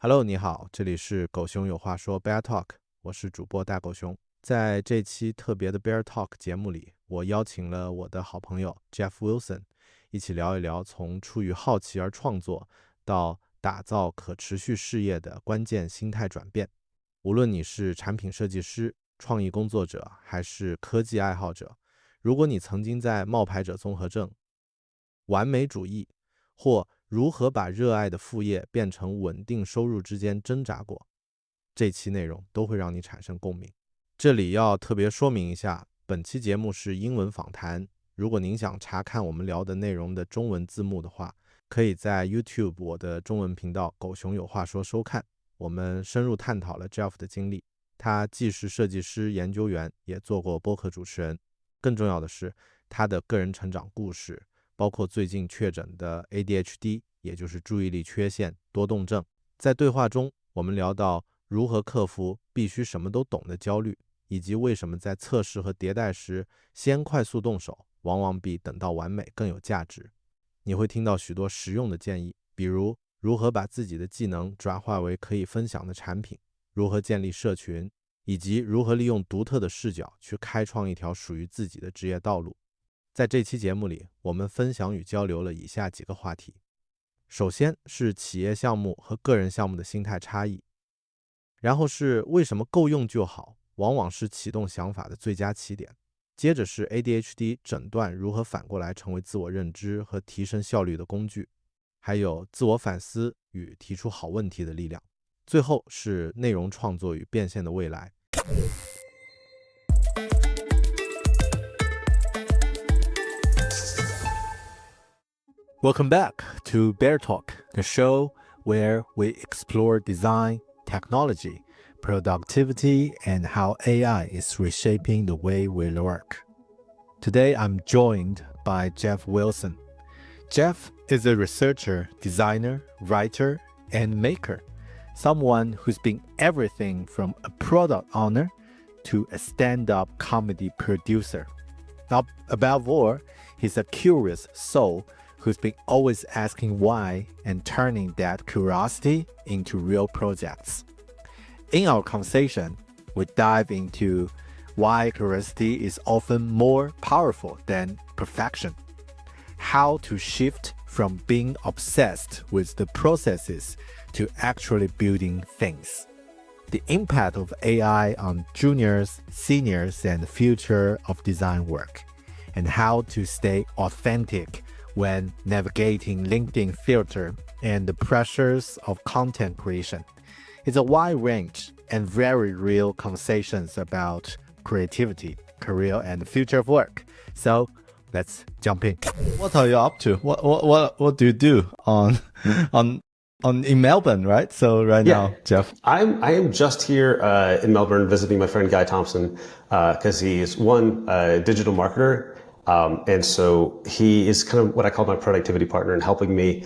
Hello， 你好，这里是狗熊有话说 BearTalk， 我是主播大狗熊。在这期特别的 BearTalk 节目里，我邀请了我的好朋友 Geoff Wilson， 一起聊一聊从出于好奇而创作到打造可持续事业的关键心态转变。无论你是产品设计师、创意工作者，还是科技爱好者，如果你曾经在冒牌者综合症、完美主义或如何把热爱的副业变成稳定收入之间挣扎过，这期内容都会让你产生共鸣。这里要特别说明一下，本期节目是英文访谈，如果您想查看我们聊的内容的中文字幕的话，可以在 YouTube 我的中文频道狗熊有话说收看。我们深入探讨了 Geoff 的经历，他既是设计师、研究员，也做过播客主持人。更重要的是，他的个人成长故事，包括最近确诊的 ADHD， 也就是注意力缺陷多动症。在对话中，我们聊到如何克服必须什么都懂的焦虑，以及为什么在测试和迭代时，先快速动手，往往比等到完美更有价值。你会听到许多实用的建议，比如如何把自己的技能转化为可以分享的产品，如何建立社群，以及如何利用独特的视角去开创一条属于自己的职业道路。在这期节目里，我们分享与交流了以下几个话题。首先是企业项目和个人项目的心态差异，然后是为什么够用就好往往是启动想法的最佳起点，接着是 ADHD 诊断如何反过来成为自我认知和提升效率的工具，还有自我反思与提出好问题的力量，最后是内容创作与变现的未来。Welcome back to BearTalk, the show where we explore design, technology, productivity, and how AI is reshaping the way we work. Today, I'm joined by Geoff Wilson. Geoff is a researcher, designer, writer, and maker, someone who's been everything from a product owner to a stand-up comedy producer. Now, above all, he's a curious soul who's been always asking why and turning that curiosity into real projects. In our conversation, we dive into why curiosity is often more powerful than perfection, how to shift from being obsessed with the processes to actually building things, the impact of AI on juniors, seniors, and the future of design work, and how to stay authentic when navigating LinkedIn filter and the pressures of content creation. It's a wide range and very real conversations about creativity, career, and the future of work. So let's jump in. What are you up to? What do you do in Melbourne, right? So now, Geoff. I am just here in Melbourne visiting my friend Guy Thompson because he's a digital marketer. And so he is kind of what I call my productivity partner in helping me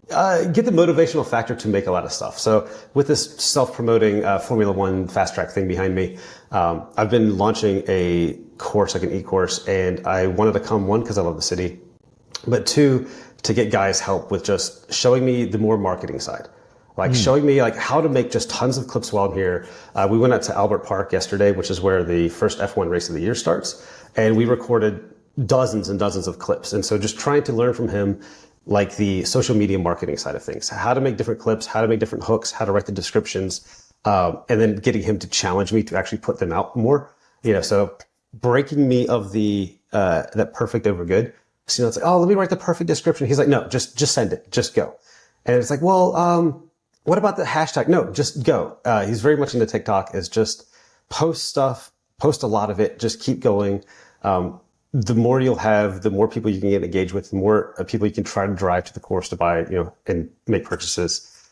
get the motivational factor to make a lot of stuff. So with this self-promoting Formula One fast track thing behind me, I've been launching a course, like an e-course, and I wanted to come, one, because I love the city, but two, to get Guy's help with just showing me the more marketing side. Like showing me like how to make just tons of clips while I'm here. We went out to Albert Park yesterday, which is where the first F1 race of the year starts. And we recorded dozens and dozens of clips. And so just trying to learn from him, like the social media marketing side of things, how to make different clips, how to make different hooks, how to write the descriptions, and then getting him to challenge me to actually put them out more, so breaking me of the, that perfect over good. So, it's like, oh, let me write the perfect description. He's like, no, just send it, just go. And it's like, well, what about the hashtag? No, just go. He's very much into TikTok, is just post stuff, post a lot of it, just keep going. The more you'll have, the more people you can get engaged with, the more people you can try to drive to the course to buy, and make purchases.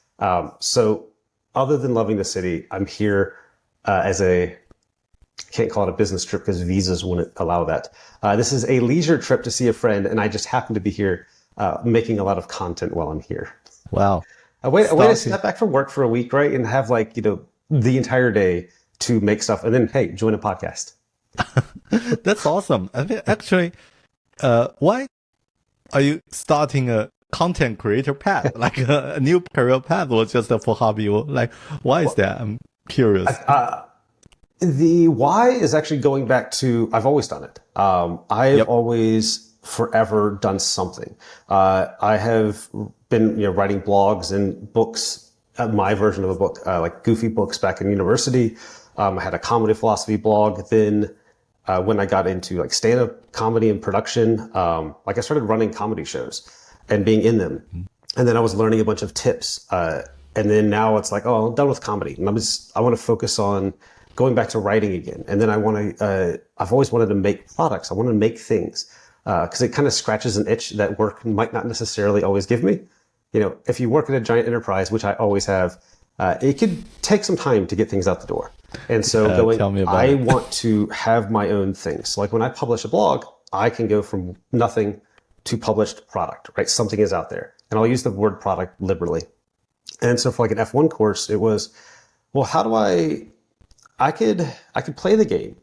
So other than loving the city, I'm here as can't call it a business trip because visas wouldn't allow that. This is a leisure trip to see a friend, and I just happen to be here making a lot of content while I'm here. Wow. A way to step back from work for a week, right? And have the entire day to make stuff, and then, hey, join a podcast. That's awesome. I mean, actually, why are you starting a content creator path, like a new career path, or just for hobby? Or like, why is that? I'm curious. The why is actually going back to I've always done it. I've always forever done something. I have been writing blogs and books. My version of a book, like goofy books back in university. I had a comedy philosophy blog. Then when I got into like stand-up comedy and production, like I started running comedy shows and being in them. And then I was learning a bunch of tips. And then now it's like, oh, I'm done with comedy. And I want to focus on going back to writing again. And then I've always wanted to make products. I want to make things because it kind of scratches an itch that work might not necessarily always give me. If you work at a giant enterprise, which I always have, it could take some time to get things out the door. And so I want to have my own things. So like when I publish a blog, I can go from nothing to published product, right? Something is out there. And I'll use the word product liberally. And so for like an F1 course, it was, well, how do I could play the game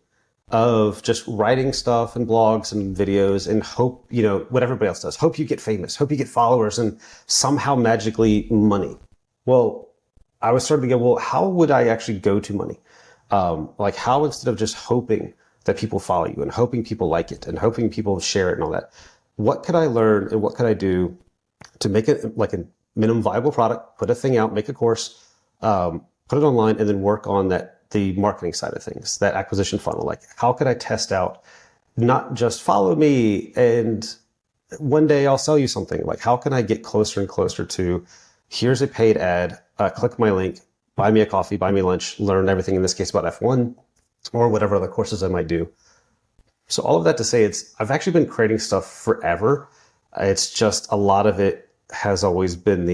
of just writing stuff and blogs and videos and hope, what everybody else does. Hope you get famous, hope you get followers and somehow magically money. Well, I was starting to go, well, how would I actually go to money? Like how instead of just hoping that people follow you and hoping people like it and hoping people share it and all that, what could I learn and what could I do to make it like a minimum viable product, put a thing out, make a course, put it online and then work on the marketing side of things, that acquisition funnel. Like how could I test out, not just follow me and one day I'll sell you something. Like how can I get closer and closer to here's a paid ad, click my link, buy me a coffee, buy me lunch, learn everything in this case about F1 or whatever other courses I might do. So all of that to say I've actually been creating stuff forever. It's just a lot of it has always been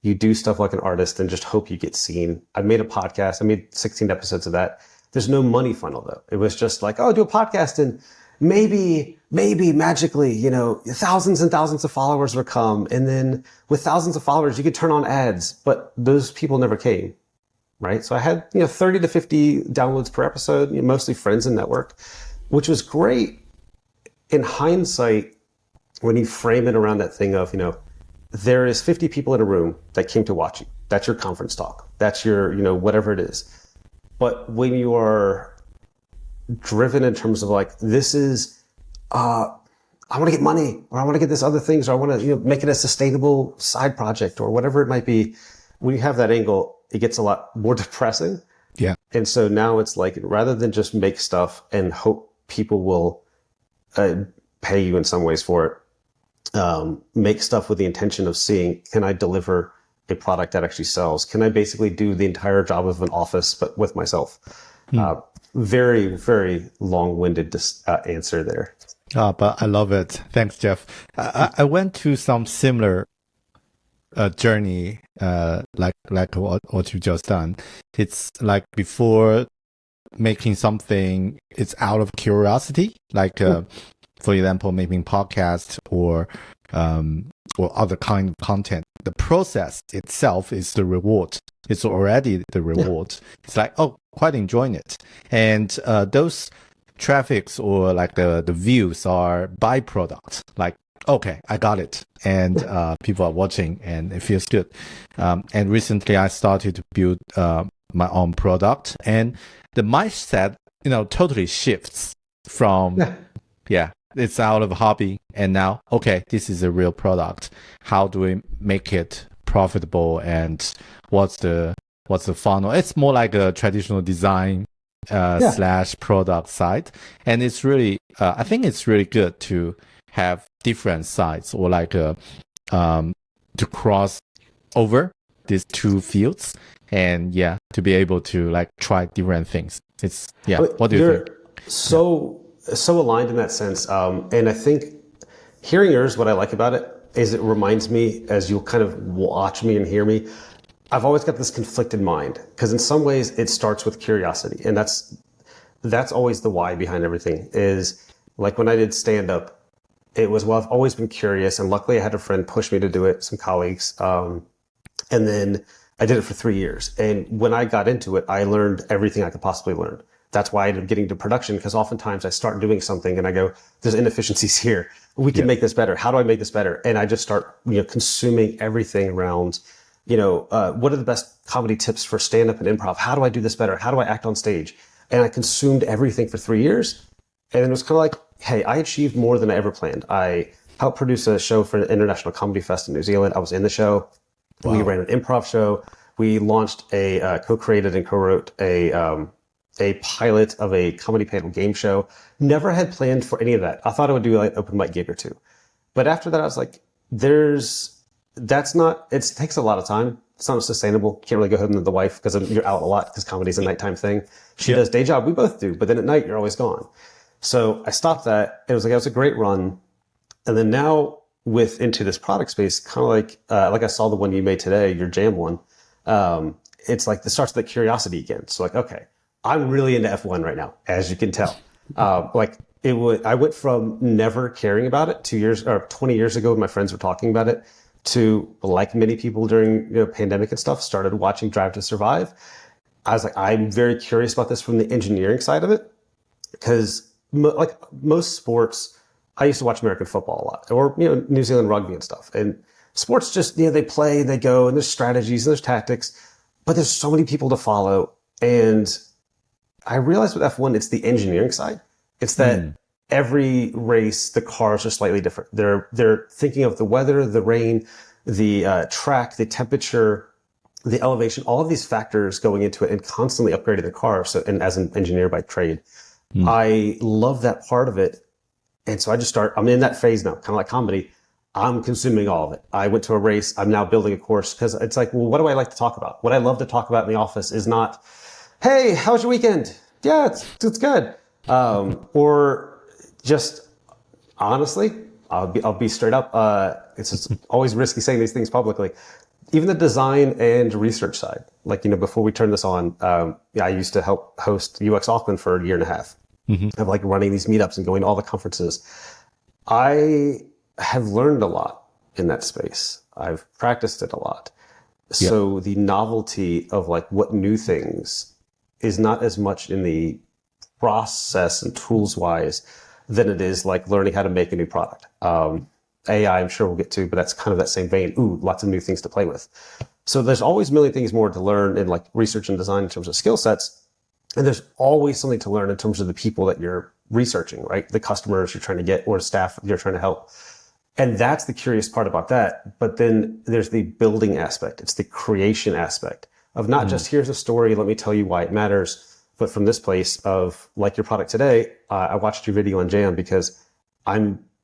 you do stuff like an artist and just hope you get seen. I made a podcast. I made 16 episodes of that. There's no money funnel though. It was just like, oh, do a podcast and maybe magically, thousands and thousands of followers will come. And then with thousands of followers, you could turn on ads, but those people never came, right? So I had, 30 to 50 downloads per episode, mostly friends and network, which was great. In hindsight, when you frame it around that thing of, there is 50 people in a room that came to watch you. That's your conference talk. That's your, whatever it is. But when you are driven in terms of like, this is, I want to get money or I want to get this other things or I want to, make it a sustainable side project or whatever it might be. When you have that angle, it gets a lot more depressing. Yeah. And so now it's like, rather than just make stuff and hope people will pay you in some ways for it, make stuff with the intention of seeing, can I deliver a product that actually sells? Can I basically do the entire job of an office, but with myself? Very, very long-winded answer there. But I love it. Thanks, Geoff. I went to some similar journey, like what you just done. It's like before making something, it's out of curiosity, like, for example, making podcasts or other kind of content. The process itself is the reward. It's already the reward. Yeah. It's like, oh, quite enjoying it. And those traffics or like the views are byproduct. Like, okay, I got it. And people are watching and it feels good. And recently I started to build my own product. And the mindset, totally shifts from, it's out of a hobby and now, okay, this is a real product. How do we make it profitable and what's the funnel? It's more like a traditional design slash product side. And it's really, I think it's really good to have different sides or like to cross over these two fields and to be able to like try different things. It's, what do you think? So aligned in that sense. And I think hearing yours, what I like about it is it reminds me, as you'll kind of watch me and hear me, I've always got this conflicted mind because in some ways it starts with curiosity. And that's always the why behind everything is like when I did stand up, it was, well, I've always been curious. And luckily I had a friend push me to do it, some colleagues. And then I did it for 3 years. And when I got into it, I learned everything I could possibly learn. That's why I ended up getting to production, because oftentimes I start doing something and I go, there's inefficiencies here. We can make this better. How do I make this better? And I just start, consuming everything around, what are the best comedy tips for stand-up and improv? How do I do this better? How do I act on stage? And I consumed everything for 3 years. And it was kind of like, hey, I achieved more than I ever planned. I helped produce a show for an international comedy fest in New Zealand. I was in the show. Wow. We ran an improv show. We launched co-created and co-wrote a pilot of a comedy panel game show. Never had planned for any of that. I thought I would do like an open mic gig or two. But after that, I was like, it takes a lot of time. It's not sustainable. Can't really go home to the wife because you're out a lot because comedy's a nighttime thing. She does day job. We both do. But then at night, you're always gone. So I stopped that. It was a great run. And then now into this product space, kind of like I saw the one you made today, your jam one. It's like it starts with the curiosity again. So like, okay, I'm really into F1 right now, as you can tell. I went from never caring about it 20 years ago when my friends were talking about it to, like many people during pandemic and stuff, started watching Drive to Survive. I was like, I'm very curious about this from the engineering side of it, because like most sports, I used to watch American football a lot, or New Zealand rugby and stuff. And sports just they play, they go, and there's strategies and there's tactics, but there's so many people to follow. And I realized with F1, it's the engineering side. It's that every race, the cars are slightly different. They're thinking of the weather, the rain, the track, the temperature, the elevation, all of these factors going into it, and constantly upgrading the car. So, and as an engineer by trade, I love that part of it. And so I'm in that phase now, kind of like comedy. I'm consuming all of it. I went to a race. I'm now building a course, because it's like, well, what do I like to talk about? What I love to talk about in the office is not, hey, how was your weekend? Yeah, it's good. Or just honestly, I'll be straight up. It's just always risky saying these things publicly. Even the design and research side, like, before we turned this on, I used to help host UX Auckland for a year and a half. Of like running these meetups and going to all the conferences. I have learned a lot in that space. I've practiced it a lot. So the novelty of like what new things is not as much in the process and tools wise than it is like learning how to make a new product. AI, I'm sure we'll get to, but that's kind of that same vein. Ooh, lots of new things to play with. So there's always a million things more to learn in like research and design in terms of skill sets. And there's always something to learn in terms of the people that you're researching, right? The customers you're trying to get, or the staff you're trying to help. And that's the curious part about that. But then there's the building aspect. It's the creation aspect of not just here's a story, let me tell you why it matters, but from this place of like your product today. I watched your video on Jam because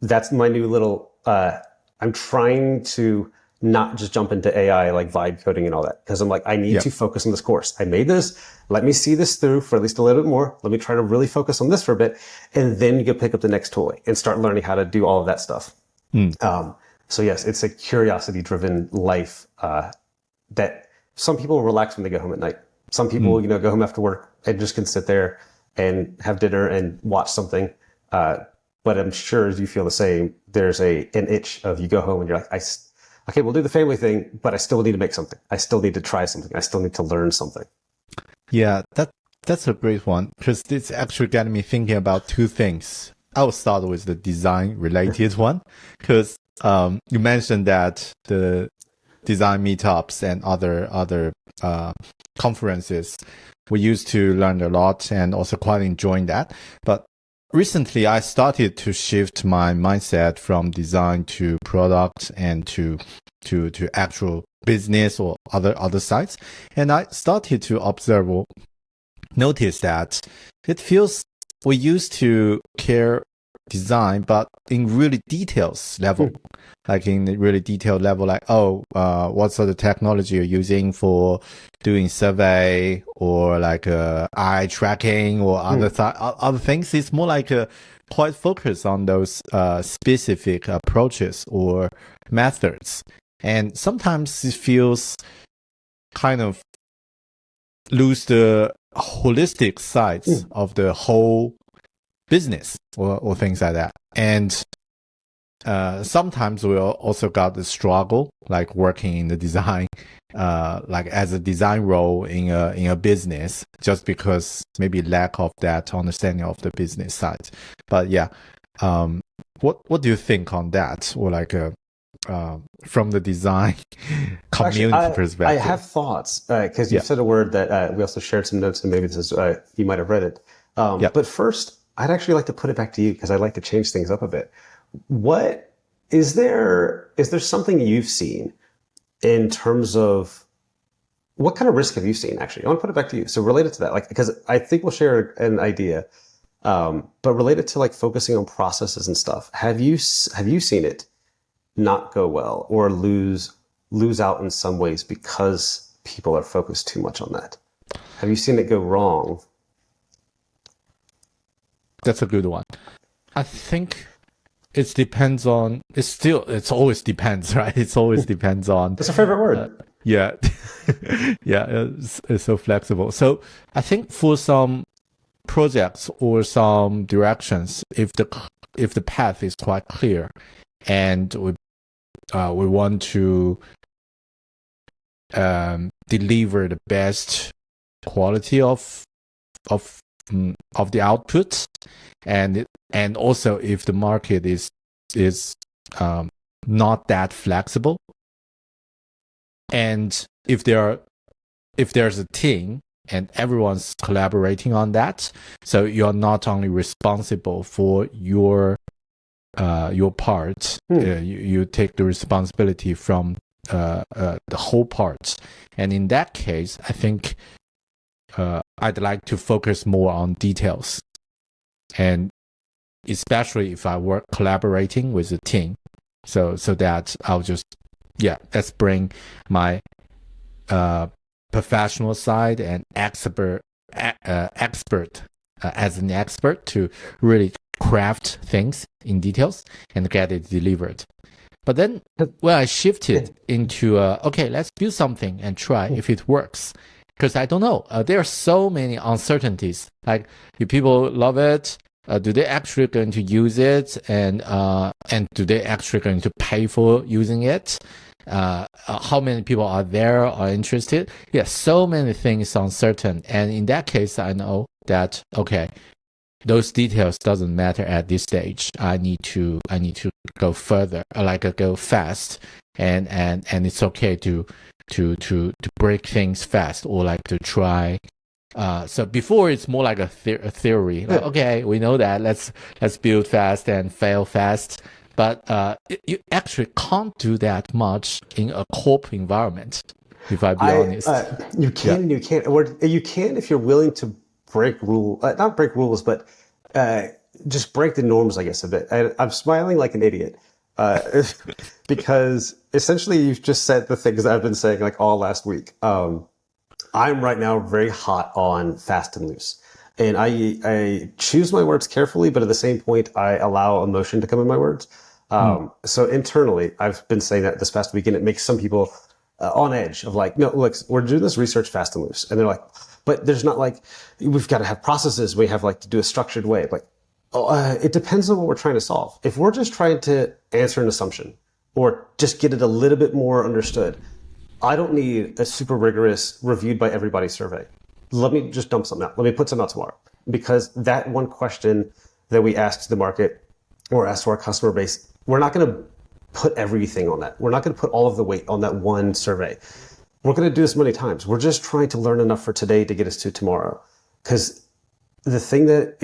that's my new little, I'm trying to not just jump into AI, like vibe coding and all that. Because I'm like, I need to focus on this course. I made this. Let me see this through for at least a little bit more. Let me try to really focus on this for a bit. And then you can pick up the next toy and start learning how to do all of that stuff. So yes, it's a curiosity driven life, that some people relax when they go home at night. Some people, go home after work and just can sit there and have dinner and watch something. But I'm sure as you feel the same, there's an itch of you go home and you're like, okay, we'll do the family thing, but I still need to make something. I still need to try something. I still need to learn something. Yeah, that's a great one, because it's actually got me thinking about two things. I will start with the design related one, because you mentioned that the design meetups and other conferences, we used to learn a lot and also quite enjoying that. But recently, I started to shift my mindset from design to product and to actual business or other sides. And I started to observe or notice that it feels we used to care design, but in really details level, like in the really detailed level, like, what sort of technology you're using for doing survey, or like eye tracking or other things. It's more like quite focused on those specific approaches or methods. And sometimes it feels kind of lose the holistic sides of the whole business or things like that. And sometimes we also got the struggle, like working in the design, like as a design role in a business, just because maybe lack of that understanding of the business side. But yeah, what do you think on that, or like from the design community perspective? I have thoughts because you said a word that we also shared some notes, and maybe this is you might have read it. But first, I'd actually like to put it back to you because I'd like to change things up a bit. What is there something you've seen in terms of what kind of risk have you seen? Actually, I want to put it back to you. So related to that, like, because I think we'll share an idea, but related to like focusing on processes and stuff, have you seen it not go well or lose out in some ways because people are focused too much on that? Have you seen it go wrong? That's a good one. I think it depends on, it's always depends, right? It always depends on. That's a favorite word. Yeah. Yeah. It's so flexible. So I think for some projects or some directions, if the path is quite clear and we want to deliver the best quality of the output, and also if the market is not that flexible, and if there's a team and everyone's collaborating on that, so you're not only responsible for your part, you take the responsibility from the whole part, and in that case, I think I'd like to focus more on details, and especially if I work collaborating with a team, so that I'll just let's bring my professional side and expert as an expert to really craft things in details and get it delivered. But then when I shifted into okay, let's build something and try if it works. Because I don't know, there are so many uncertainties. Like, do people love it? Do they actually going to use it? And do they actually going to pay for using it? How many people are there are interested? Yeah, so many things uncertain. And in that case, I know that, okay, those details doesn't matter at this stage. I need to go further, like go fast, and it's okay to break things fast, or like to try. So before it's more like a theory. Like, okay, we know that. Let's build fast and fail fast. But you actually can't do that much in a corp environment. If I be honest, you can and you can't, or you can if you're willing to break not break rules, but just break the norms, I guess, a bit. I'm smiling like an idiot. Because essentially you've just said the things that I've been saying like all last week. I'm right now very hot on fast and loose, and I choose my words carefully, but at the same point I allow emotion to come in my words. So internally I've been saying that this past week, and it makes some people on edge of like, no, look, we're doing this research fast and loose, and they're like, but there's not like, we've got to have processes, we have like to do a structured way. Like, it depends on what we're trying to solve. If we're just trying to answer an assumption or just get it a little bit more understood, I don't need a super rigorous reviewed by everybody survey. Let me just dump something out. Let me put something out tomorrow. Because that one question that we asked the market or asked to our customer base, we're not going to put everything on that. We're not going to put all of the weight on that one survey. We're going to do this many times. We're just trying to learn enough for today to get us to tomorrow. Because the thing that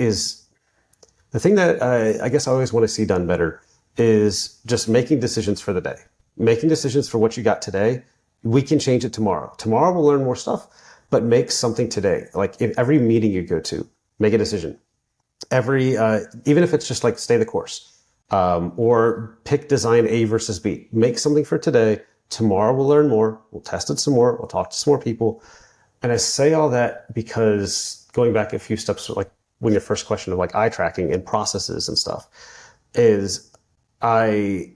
I guess I always want to see done better is just making decisions for the day. Making decisions for what you got today. We can change it tomorrow. Tomorrow we'll learn more stuff, but make something today. Like in every meeting you go to, make a decision. Even if it's just like stay the course, or pick design A versus B. Make something for today. Tomorrow we'll learn more. We'll test it some more. We'll talk to some more people. And I say all that because going back a few steps, like when your first question of like eye tracking and processes and stuff is, I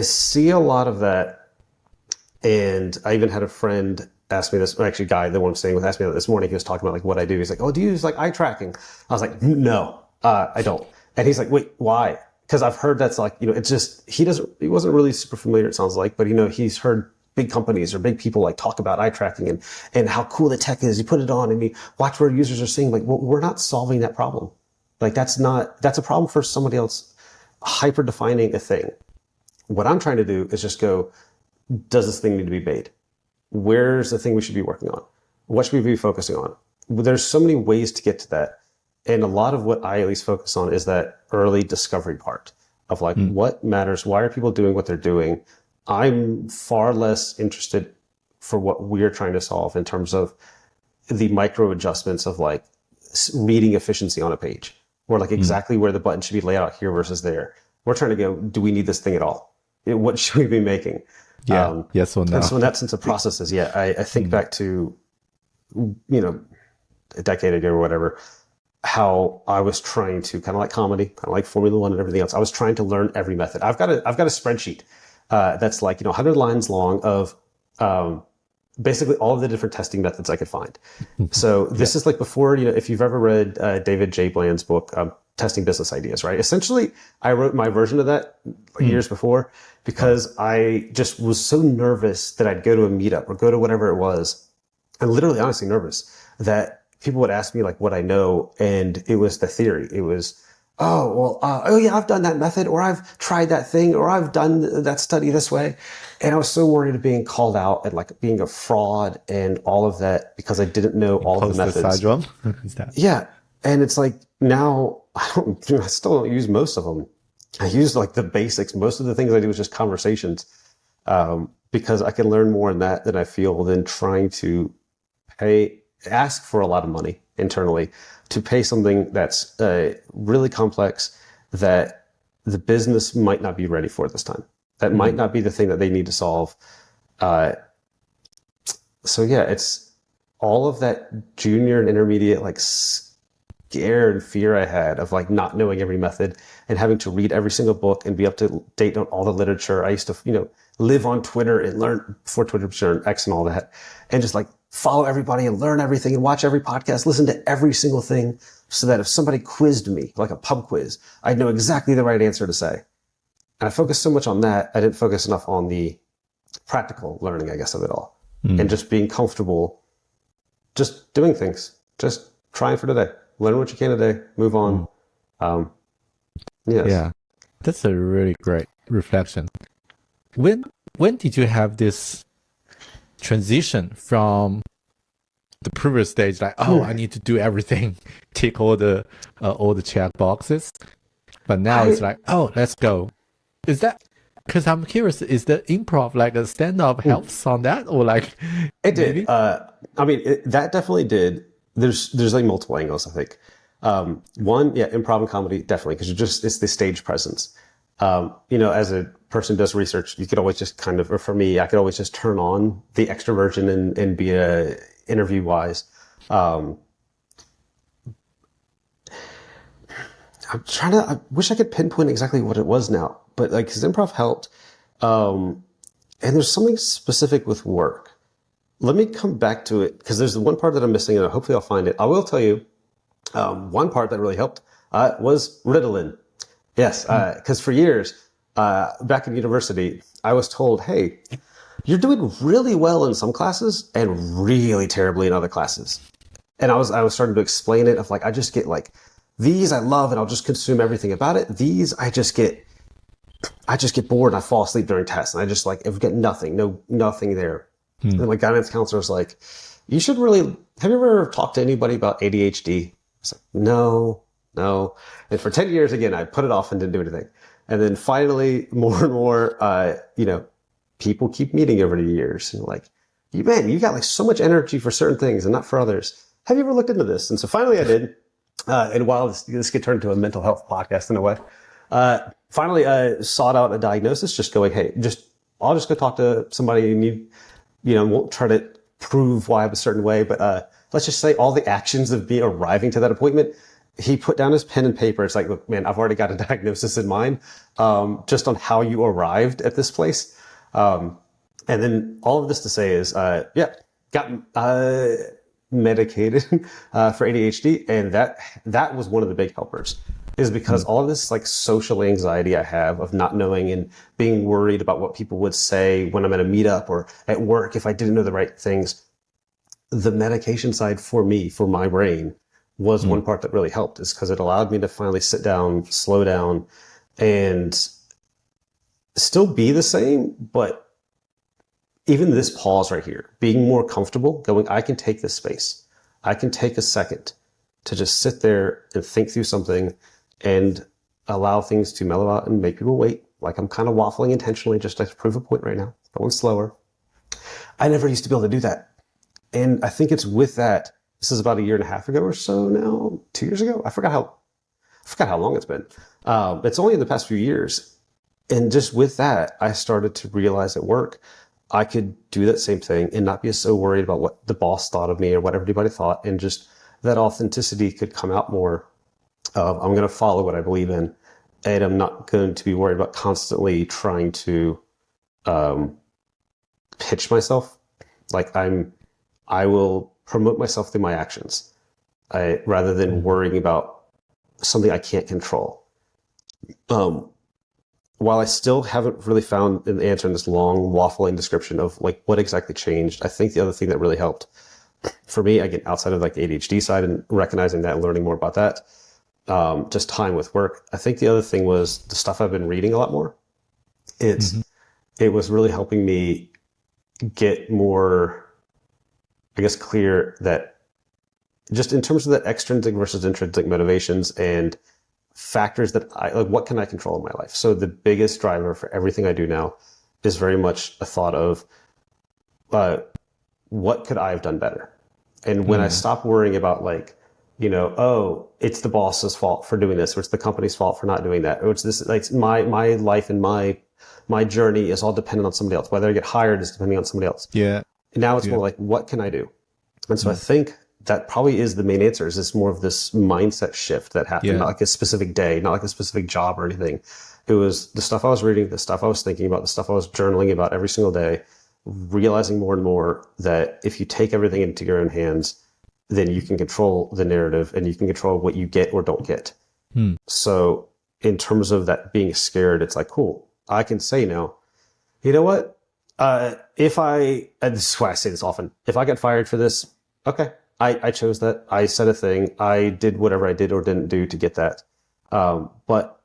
see a lot of that. And I even had a friend ask me this, actually guy, the one I'm staying with, asked me this morning. He was talking about like what I do. He's like, oh, do you use like eye tracking? I was like, no, I don't. And he's like, wait, why? because I've heard that's like, it's just, he wasn't really super familiar, it sounds like, but he's heard big companies or big people like talk about eye tracking and how cool the tech is. You put it on and you watch where users are seeing, like, well, we're not solving that problem. Like, that's a problem for somebody else hyper defining a thing. What I'm trying to do is just go, does this thing need to be made? Where's the thing we should be working on? What should we be focusing on? There's so many ways to get to that. And a lot of what I at least focus on is that early discovery part of like, what matters? Why are people doing what they're doing? I'm far less interested for what we're trying to solve in terms of the micro adjustments of like reading efficiency on a page, or like exactly where the button should be laid out here versus there. We're trying to go, do we need this thing at all? What should we be making? Yeah. Yes or no. And so in that sense of processes, I think back to, a decade ago or whatever, how I was trying to kind of like comedy, kind of like Formula One and everything else. I was trying to learn every method. I've got a spreadsheet that's like 100 lines long of basically all of the different testing methods I could find. So this is like before, if you've ever read David J. Bland's book, Testing Business Ideas, right? Essentially, I wrote my version of that years before because I just was so nervous that I'd go to a meetup or go to whatever it was, and literally honestly nervous that people would ask me like what I know, and it was the theory. It was, I've done that method, or I've tried that thing, or I've done that study this way. And I was so worried of being called out and like being a fraud and all of that because I didn't know all of the methods. Yeah. And it's like, now I still don't use most of them. I use like the basics. Most of the things I do is just conversations, because I can learn more in that than I feel than trying to ask for a lot of money internally to pay something that's really complex that the business might not be ready for this time. That might not be the thing that they need to solve. It's all of that junior and intermediate like scare and fear I had of like not knowing every method and having to read every single book and be up to date on all the literature. I used to, live on Twitter and learn before Twitter turned X and all that, and just like follow everybody and learn everything and watch every podcast, listen to every single thing so that if somebody quizzed me, like a pub quiz, I'd know exactly the right answer to say. And I focused so much on that, I didn't focus enough on the practical learning, I guess, of it all. And just being comfortable, just doing things, just trying for today. Learn what you can today, move on. Yes. Yeah, that's a really great reflection. When did you have this transition from the previous stage, like, I need to do everything, tick all the check boxes, but now it's like, let's go. Is that, because I'm curious, is the improv like a stand-up helps on that, or like it did? That definitely did. There's like multiple angles, I think. One, improv and comedy definitely, because it's the stage presence. As a person who does research, you could always just kind of, or for me, I could always just turn on the extroversion and be a interview wise. I wish I could pinpoint exactly what it was now, but like, cause improv helped. And there's something specific with work. Let me come back to it, because there's the one part that I'm missing, and hopefully I'll find it. I will tell you, one part that really helped, was Ritalin. Yes, because for years, back in university, I was told, hey, you're doing really well in some classes and really terribly in other classes. And I was starting to explain it of like, I just get like, these I love and I'll just consume everything about it. These I just get bored and I fall asleep during tests. And I just like, I've got nothing there. And my guidance counselor was like, have you ever talked to anybody about ADHD? I was like, no. And for 10 years, again, I put it off and didn't do anything. And then finally, more and more, people keep meeting over the years. And like, you got like so much energy for certain things and not for others. Have you ever looked into this? And so finally I did. And while this could turn into a mental health podcast in a way, finally I sought out a diagnosis, just going, hey, I'll just go talk to somebody and won't try to prove why I'm a certain way, but let's just say all the actions of me arriving to that appointment, he put down his pen and paper. It's like, look, man, I've already got a diagnosis in mind, just on how you arrived at this place. And then all of this to say is, got medicated for ADHD, and that was one of the big helpers. is because all of this like social anxiety I have of not knowing and being worried about what people would say when I'm at a meetup or at work if I didn't know the right things. The medication side for me, for my brain, was one part that really helped, is because it allowed me to finally sit down, slow down, and still be the same, but even this pause right here, being more comfortable, going, I can take this space. I can take a second to just sit there and think through something and allow things to mellow out and make people wait. Like I'm kind of waffling intentionally just to prove a point right now, going slower. I never used to be able to do that. And I think it's with that, this is about 1.5 years ago or so now, 2 years ago. I forgot how long it's been. It's only in the past few years. And just with that, I started to realize at work, I could do that same thing and not be so worried about what the boss thought of me or what everybody thought. And just that authenticity could come out more. I'm going to follow what I believe in. And I'm not going to be worried about constantly trying to pitch myself. Like I will promote myself through my actions, rather than worrying about something I can't control. While I still haven't really found an answer in this long waffling description of like what exactly changed, I think the other thing that really helped for me, again, outside of like the ADHD side and recognizing that and learning more about that, just time with work. I think the other thing was the stuff I've been reading a lot more. It was really helping me get more, I guess, clear that just in terms of the extrinsic versus intrinsic motivations and factors that like, what can I control in my life? So the biggest driver for everything I do now is very much a thought of, what could I have done better? And when I stop worrying about like, oh, it's the boss's fault for doing this, or it's the company's fault for not doing that, or it's this, like my life and my journey is all dependent on somebody else. Whether I get hired is depending on somebody else. Yeah. And now it's more like, what can I do? And so I think that probably is the main answer, is it's more of this mindset shift that happened, not like a specific day, not like a specific job or anything. It was the stuff I was reading, the stuff I was thinking about, the stuff I was journaling about every single day, realizing more and more that if you take everything into your own hands, then you can control the narrative and you can control what you get or don't get. So in terms of that being scared, it's like, cool, I can say now, you know what? This is why I say this often, if I get fired for this, okay, I chose that. I said a thing. I did whatever I did or didn't do to get that. But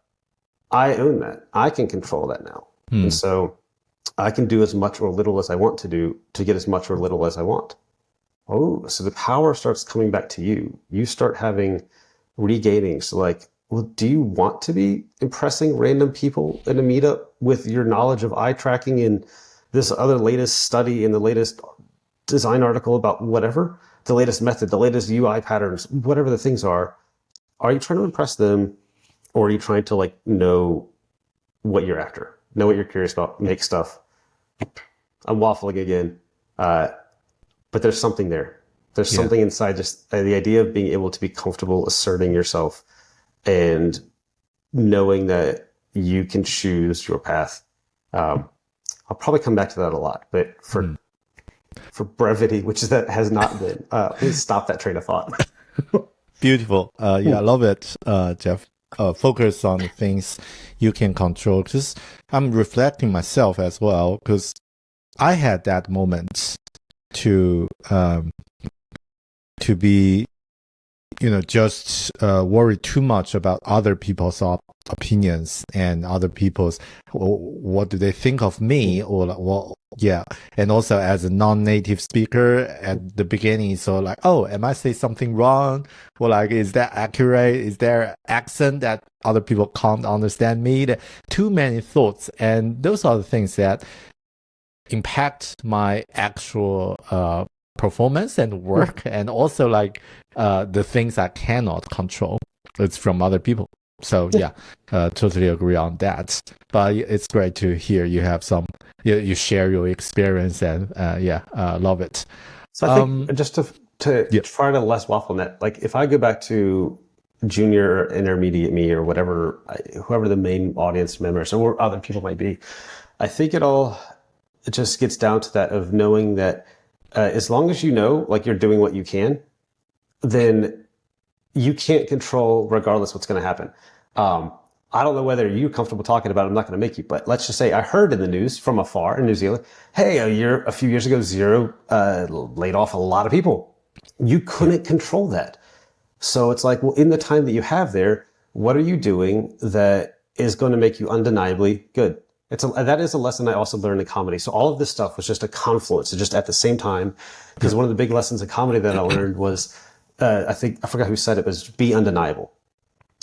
I own that. I can control that now. And so I can do as much or little as I want to do to get as much or little as I want. Oh, so the power starts coming back to you. You start regaining. So like, well, do you want to be impressing random people in a meetup with your knowledge of eye tracking and this other latest study and the latest design article about whatever, the latest method, the latest UI patterns, whatever the things are you trying to impress them, or are you trying to like know what you're after, know what you're curious about, make stuff? I'm waffling again. But there's something there. There's something inside, just the idea of being able to be comfortable asserting yourself and knowing that you can choose your path. I'll probably come back to that a lot, but for brevity, which is that has not been, please stop that train of thought. Beautiful. I love it, Geoff. Focus on the things you can control. Because I'm reflecting myself as well, because I had that moment to be, just worry too much about other people's opinions and other people's, what do they think of me, or and also as a non-native speaker at the beginning, so like, oh, am I say something wrong, or like, is that accurate, is there accent that other people can't understand me? Too many thoughts, and those are the things that impact my actual performance and work, and also like the things I cannot control. It's from other people. So totally agree on that. But it's great to hear you have you share your experience, and love it. So I think just to try to less waffle net, like if I go back to junior or intermediate me or whatever, whoever the main audience members or other people might be, I think it just gets down to that of knowing that as long as you know, like you're doing what you can, then you can't control regardless what's going to happen. I don't know whether you're comfortable talking about it. I'm not going to make you, but let's just say I heard in the news from afar in New Zealand, hey, a few years ago, Xero laid off a lot of people. You couldn't control that. So it's like, well, in the time that you have there, what are you doing that is going to make you undeniably good? That is a lesson I also learned in comedy. So all of this stuff was just a confluence, just at the same time. Because one of the big lessons in comedy that I learned was, I forgot who said it, was be undeniable.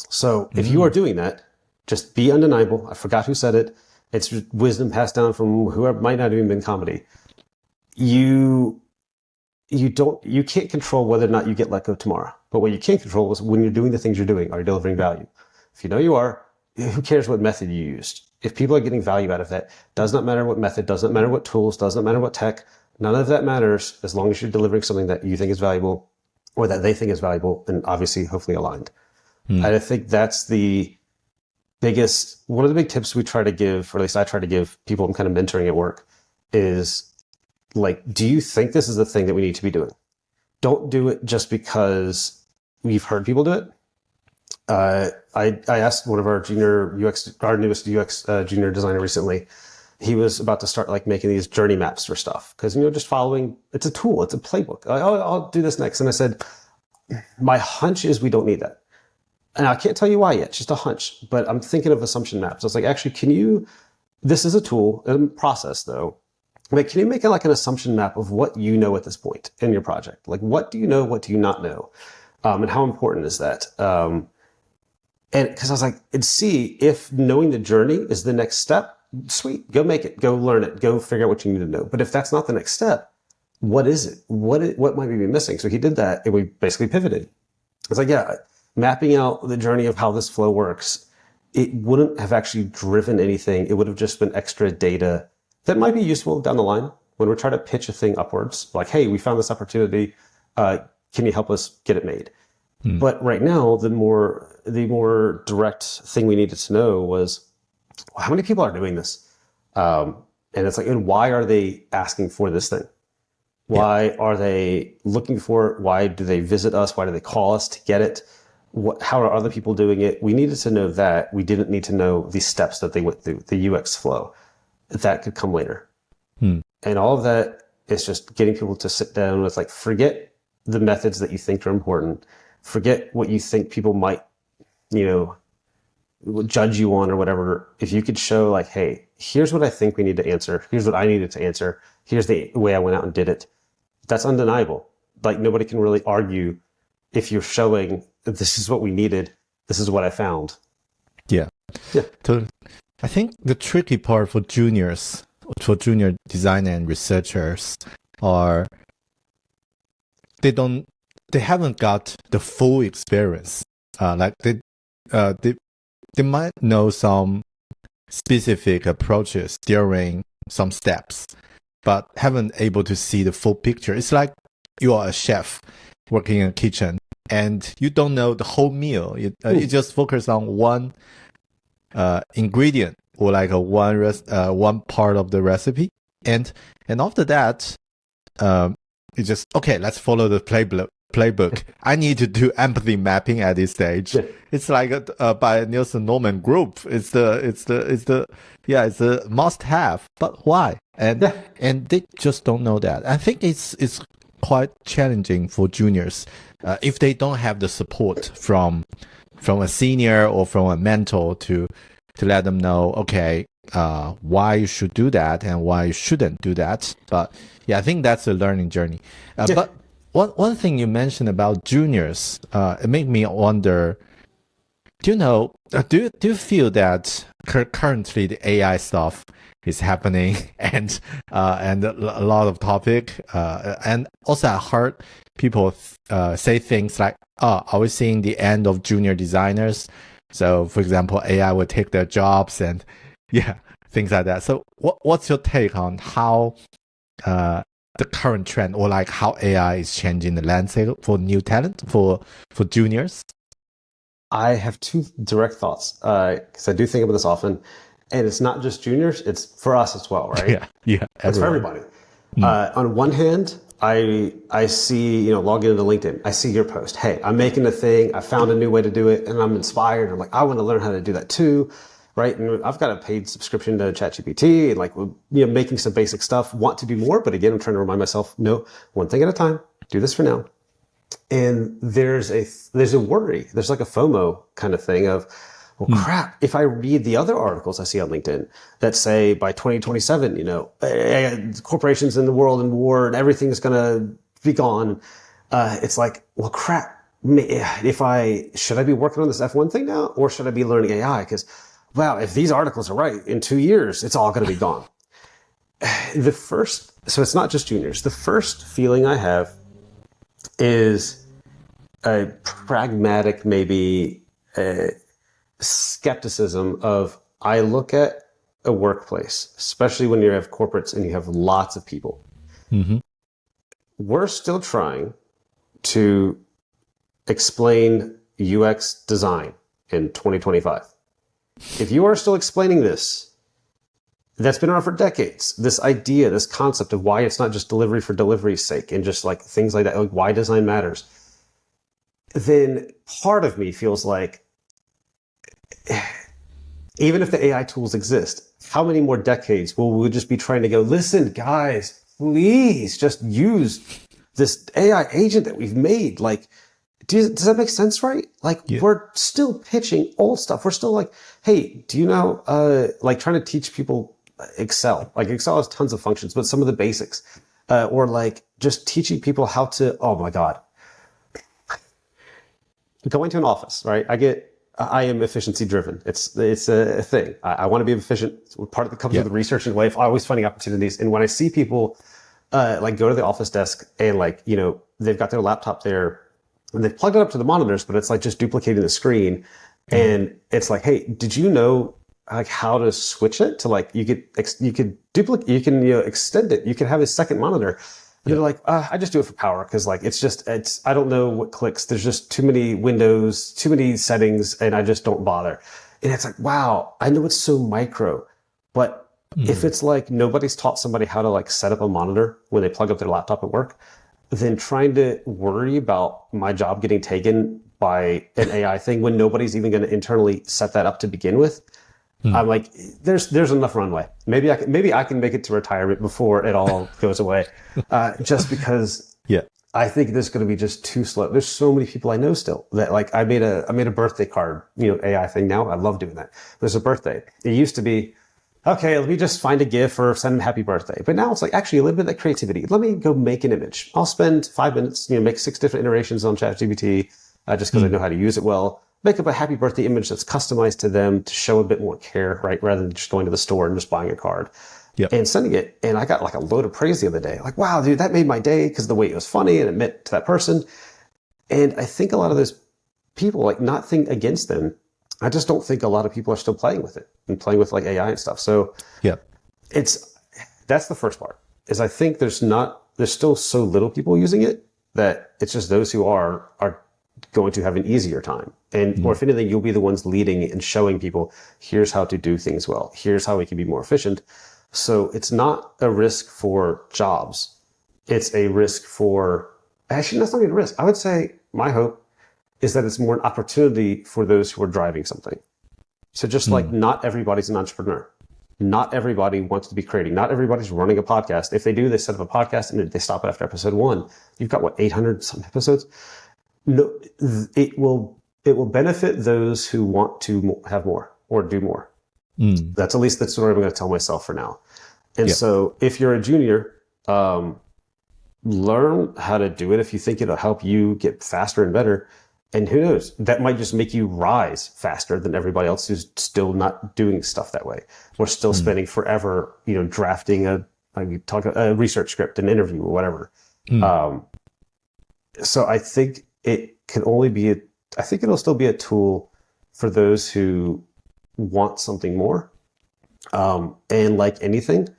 So if you are doing that, just be undeniable. I forgot who said it. It's wisdom passed down from whoever, might not have even been comedy. You can't control whether or not you get let go tomorrow. But what you can control is when you're doing the things you're doing, are you delivering value? If you know you are, who cares what method you used? If people are getting value out of that, does not matter what method, does not matter what tools, does not matter what tech. None of that matters as long as you're delivering something that you think is valuable or that they think is valuable and obviously hopefully aligned. And I think that's one of the big tips we try to give, or at least I try to give people I'm kind of mentoring at work, is like, do you think this is the thing that we need to be doing? Don't do it just because we've heard people do it. I asked one of our newest UX junior designer recently. He was about to start like making these journey maps for stuff because, just following, it's a tool, it's a playbook. I'll do this next. And I said, my hunch is we don't need that. And I can't tell you why yet, just a hunch, but I'm thinking of assumption maps. I was like, actually, this is a tool and process though. Like, can you make like an assumption map of what you know at this point in your project? Like, what do you know? What do you not know? And how important is that? And because I was like, and see if knowing the journey is the next step, sweet, go make it, go learn it, go figure out what you need to know. But if that's not the next step, what is it? What might we be missing? So he did that and we basically pivoted. It's like, yeah, mapping out the journey of how this flow works, it wouldn't have actually driven anything. It would have just been extra data that might be useful down the line when we're trying to pitch a thing upwards. Like, hey, we found this opportunity. Can you help us get it made? But right now, the more direct thing we needed to know was, well, how many people are doing this? And it's like, and why are they asking for this thing? Why are they looking for it? Why do they visit us? Why do they call us to get it? How are other people doing it? We needed to know that. We didn't need to know the steps that they went through, the UX flow. That could come later. And all of that is just getting people to sit down with, like, forget the methods that you think are important. Forget what you think people might, judge you on or whatever. If you could show, like, hey, here's what I think we need to answer. Here's what I needed to answer. Here's the way I went out and did it. That's undeniable. Like, nobody can really argue if you're showing that this is what we needed. This is what I found. Yeah. Totally. I think the tricky part for junior designer and researchers are they haven't got the full experience. They might know some specific approaches during some steps, but haven't able to see the full picture. It's like you are a chef working in a kitchen and you don't know the whole meal. You just focus on one ingredient or like one part of the recipe, and after that, you just, okay, let's follow the playbook. I need to do empathy mapping at this stage. It's like by Nielsen Norman Group. It's a must have. But why? And they just don't know that. I think it's quite challenging for juniors if they don't have the support from a senior or from a mentor to let them know, okay, why you should do that and why you shouldn't do that. But yeah, I think that's a learning journey. But one thing you mentioned about juniors, it made me wonder, do you feel that currently the AI stuff is happening and a lot of topic, and also I heard people say things like, are we seeing the end of junior designers? So for example, AI will take their jobs and things like that. So what's your take on how the current trend, or like how AI is changing the landscape for new talent, for juniors? I have two direct thoughts, because I do think about this often, and it's not just juniors, it's for us as well, right? Yeah. It's for everybody. On one hand, I see, log into LinkedIn. I see your post. Hey, I'm making a thing. I found a new way to do it and I'm inspired. I'm like, I want to learn how to do that too. Right. And I've got a paid subscription to ChatGPT and like, making some basic stuff, want to do more. But again, I'm trying to remind myself, no, one thing at a time, do this for now. And there's a worry. There's like a FOMO kind of thing of, well, crap, if I read the other articles I see on LinkedIn that say by 2027, corporations in the world in war and everything's going to be gone. It's like, well, crap, should I be working on this F1 thing now? Or should I be learning AI? Because, wow, if these articles are right, in 2 years, it's all going to be gone. So it's not just juniors. The first feeling I have is a pragmatic, maybe, skepticism of, I look at a workplace, especially when you have corporates and you have lots of people. Mm-hmm. We're still trying to explain UX design in 2025. If you are still explaining this, that's been around for decades, this idea, this concept of why it's not just delivery for delivery's sake and just like things like that, like why design matters, then part of me feels like, even if the AI tools exist, how many more decades will we just be trying to go, listen, guys, please just use this AI agent that we've made? Like, does that make sense, right? Like, We're still pitching old stuff. We're still like, hey, do you know, like trying to teach people Excel. Like Excel has tons of functions, but some of the basics. Or like just teaching people how to, oh my God. Going to an office, right? I am efficiency driven. It's a thing. I want to be efficient. Part of it comes with research and life, always finding opportunities. And when I see people, like go to the office desk and like, they've got their laptop there and they've plugged it up to the monitors, but it's like just duplicating the screen. And it's like, hey, did you know like how to switch it to like, you could duplicate, you can, extend it. You can have a second monitor. And they're like, I just do it for power. Cause like, I don't know what clicks. There's just too many windows, too many settings, and I just don't bother. And it's like, wow, I know it's so micro, but if it's like nobody's taught somebody how to like set up a monitor when they plug up their laptop at work, then trying to worry about my job getting taken by an AI thing when nobody's even going to internally set that up to begin with. I'm like, there's enough runway. Maybe I can make it to retirement before it all goes away. Just because I think this is going to be just too slow. There's so many people I know still that like, I made a birthday card, AI thing now. I love doing that. There's a birthday. It used to be, okay, let me just find a GIF or send them happy birthday. But now it's like, actually a little bit of that creativity. Let me go make an image. I'll spend 5 minutes, make 6 different iterations on ChatGPT, just because I know how to use it well. Make up a happy birthday image that's customized to them to show a bit more care, right? Rather than just going to the store and just buying a card and sending it. And I got like a load of praise the other day. Like, wow, dude, that made my day because the way it was funny and it meant to that person. And I think a lot of those people, like nothing against them, I just don't think a lot of people are still playing with it and playing with like AI and stuff. So that's the first part is I think there's still so little people using it that it's just those who are going to have an easier time. And or if anything, you'll be the ones leading and showing people, here's how to do things well. Here's how we can be more efficient. So it's not a risk for jobs. It's a risk for, actually, that's not even a risk. I would say my hope is that it's more an opportunity for those who are driving something. So just like not everybody's an entrepreneur. Not everybody wants to be creating. Not everybody's running a podcast. If they do, they set up a podcast and they stop after episode 1. You've got 800 some episodes? No, it will benefit those who want to have more or do more. That's what I'm going to tell myself for now. And so if you're a junior, learn how to do it if you think it'll help you get faster and better. And who knows, that might just make you rise faster than everybody else who's still not doing stuff that way. We're still spending forever, drafting a research script, an interview or whatever. So I think it can only be I think it'll still be a tool for those who want something more. And like anything,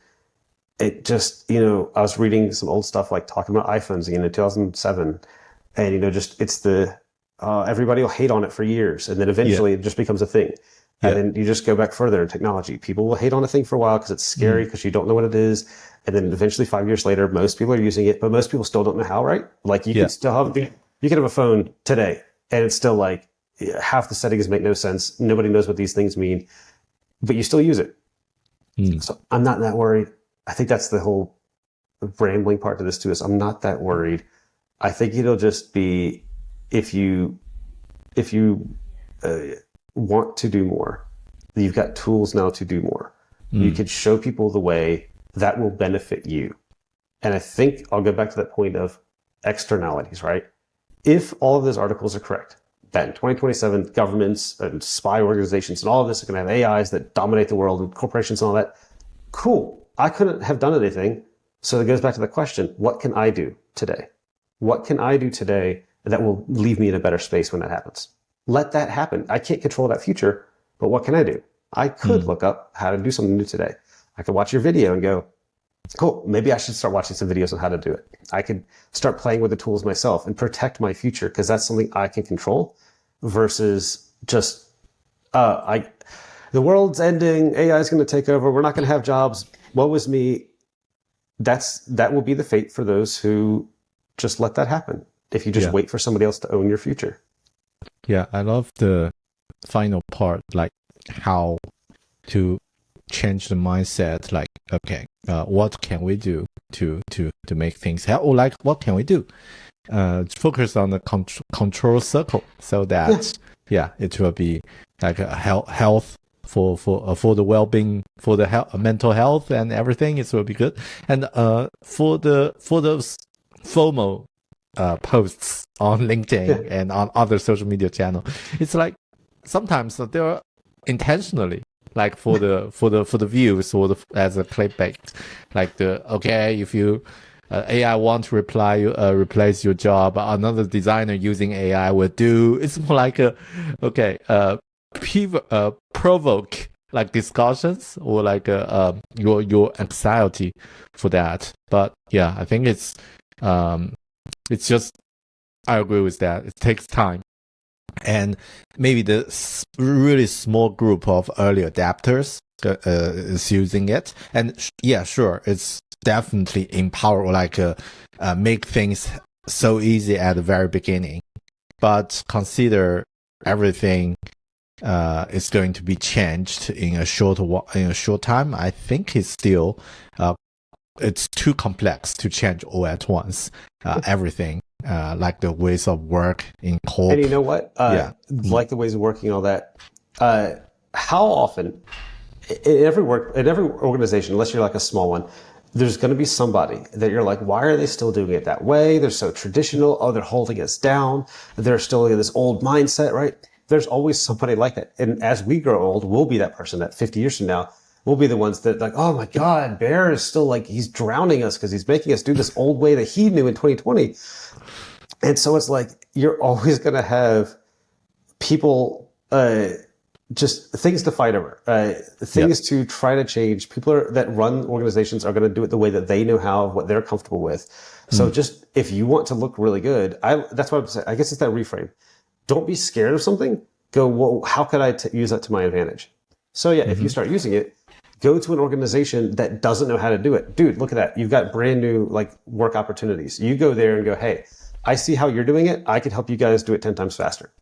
it just, I was reading some old stuff, like talking about iPhones again in 2007. And, it's everybody will hate on it for years. And then eventually it just becomes a thing. And then you just go back further in technology. People will hate on a thing for a while because it's scary because you don't know what it is. And then eventually 5 years later, most people are using it, but most people still don't know how, right? Like you can still have, you can have a phone today and it's still like half the settings make no sense. Nobody knows what these things mean, but you still use it. So I'm not that worried. I think that's the whole rambling part to this too, is I'm not that worried. I think it'll just be if you want to do more, you've got tools now to do more. You can show people the way that will benefit you. And I think I'll go back to that point of externalities, right? If all of those articles are correct, that in 2027, governments and spy organizations and all of this are going to have AIs that dominate the world and corporations and all that. Cool. I couldn't have done anything. So it goes back to the question, what can I do today? What can I do today that will leave me in a better space when that happens? Let that happen. I can't control that future, but what can I do? I could look up how to do something new today. I could watch your video and go, cool, maybe I should start watching some videos on how to do it. I could start playing with the tools myself and protect my future because that's something I can control versus just, the world's ending, AI is going to take over, we're not going to have jobs, woe is me. That will be the fate for those who just let that happen. If you just wait for somebody else to own your future. Yeah, I love the final part, like how to change the mindset. Like, okay, what can we do to make things help? Or like, what can we do? Focus on the control circle so that it will be like a health for the well-being, for the mental health and everything. It will be good. And for those FOMO posts on LinkedIn and on other social media channels, it's like sometimes they're intentionally like for the views or as a clickbait, like if you AI want to replace your job, another designer using AI will do. It's more like provoke like discussions or like your anxiety for that. But yeah, I think it's just, I agree with that. It takes time. And maybe the really small group of early adapters is using it. And sure, it's definitely empower or like make things so easy at the very beginning. But consider everything is going to be changed in a short time. I think it's still it's too complex to change all at once. Everything. Like the ways of work in corp. And you know what? Like the ways of working and all that. How often in every organization, unless you're like a small one, there's going to be somebody that you're like, why are they still doing it that way? They're so traditional. Oh, they're holding us down. They're still in this old mindset, right? There's always somebody like that. And as we grow old, we'll be that person that 50 years from now, we'll be the ones that like, oh my God, Bear is still like, he's drowning us because he's making us do this old way that he knew in 2020. And so it's like, you're always going to have people, just things to fight over, things to try to change. People that run organizations are going to do it the way that they know how, what they're comfortable with. So just, if you want to look really good, that's what I'm saying. I guess it's that reframe. Don't be scared of something. Go, well, how could I use that to my advantage? So if you start using it, go to an organization that doesn't know how to do it. Dude, look at that. You've got brand new like work opportunities. You go there and go, hey, I see how you're doing it. I could help you guys do it 10 times faster.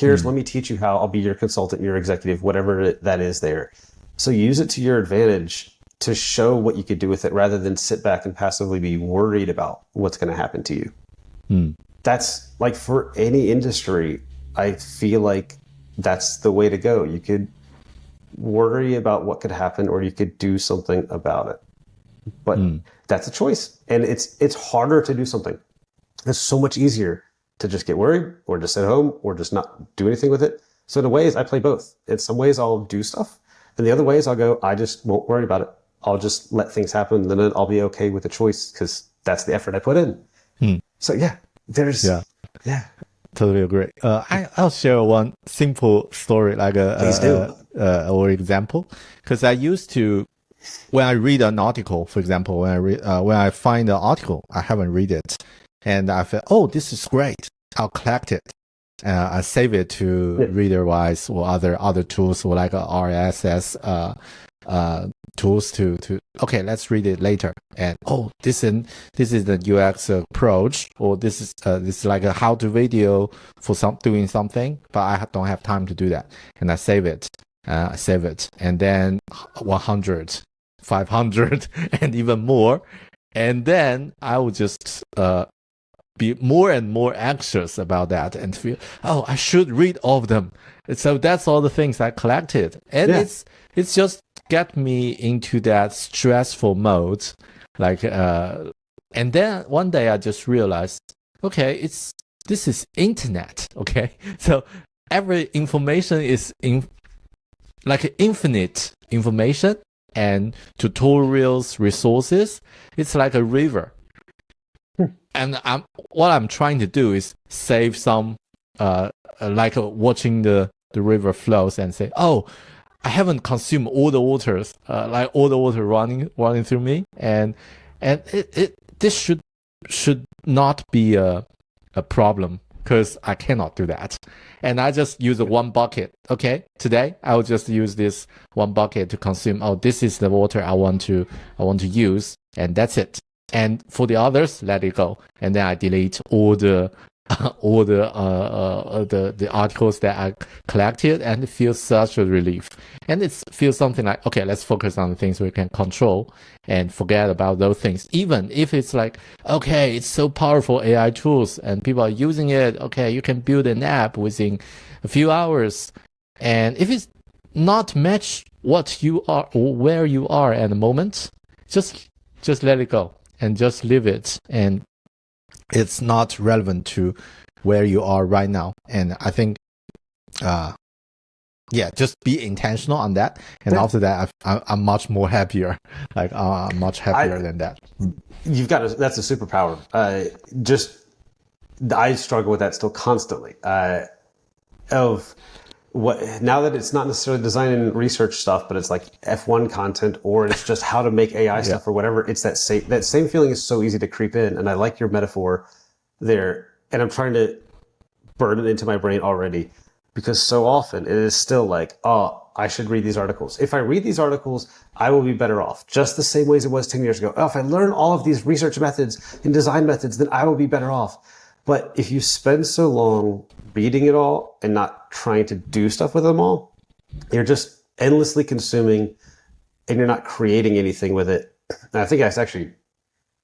Let me teach you how. I'll be your consultant, your executive, whatever that is there. So use it to your advantage to show what you could do with it rather than sit back and passively be worried about what's going to happen to you. That's like for any industry, I feel like that's the way to go. You could worry about what could happen or you could do something about it. But that's a choice. And it's harder to do something. It's so much easier to just get worried or just sit home or just not do anything with it. So in ways, I play both. In some ways, I'll do stuff. And the other ways, I'll go, I just won't worry about it. I'll just let things happen. And then I'll be okay with the choice because that's the effort I put in. So Totally agree. I'll share one simple story, like or example, because I used to, when I read an article, for example, when I find an article, I haven't read it, and I feel, oh, this is great. I'll collect it. I save it to ReaderWise or other tools or like a RSS tools to okay, let's read it later, and this is the UX approach, or this is like a how to video for doing something, but I don't have time to do that, and I save it, and then 100, 500, and even more, and then I will just be more and more anxious about that and feel, I should read all of them. So that's all the things I collected, and it's just get me into that stressful mode, like and then one day I just realized, okay, this is internet, okay, so every information is like infinite information and tutorials, resources. It's like a river, and what I'm trying to do is save some, like watching the river flows and say, I haven't consumed all the waters, like all the water running through me, and this should not be a problem, because I cannot do that, and I just use one bucket. Okay, today I will just use this one bucket to consume. This is the water I want to use, and that's it. And for the others, let it go, and then I delete all the articles that I collected, and it feels such a relief. And it feels something like, okay, let's focus on the things we can control and forget about those things. Even if it's like, okay, it's so powerful, AI tools, and people are using it. Okay, you can build an app within a few hours. And if it's not match what you are or where you are at the moment, just let it go and just leave it. And it's not relevant to where you are right now. And I think, just be intentional on that. And after that, I'm much more happier. Like, I'm much happier than that. That's a superpower. I struggle with that still constantly. Now that it's not necessarily design and research stuff, but it's like F1 content, or it's just how to make AI stuff or whatever. It's that same feeling is so easy to creep in. And I like your metaphor there. And I'm trying to burn it into my brain already, because so often it is still like, I should read these articles. If I read these articles, I will be better off. Just the same way as it was 10 years ago. If I learn all of these research methods and design methods, then I will be better off. But if you spend so long reading it all and not trying to do stuff with them all, you're just endlessly consuming, and you're not creating anything with it. And I think that's actually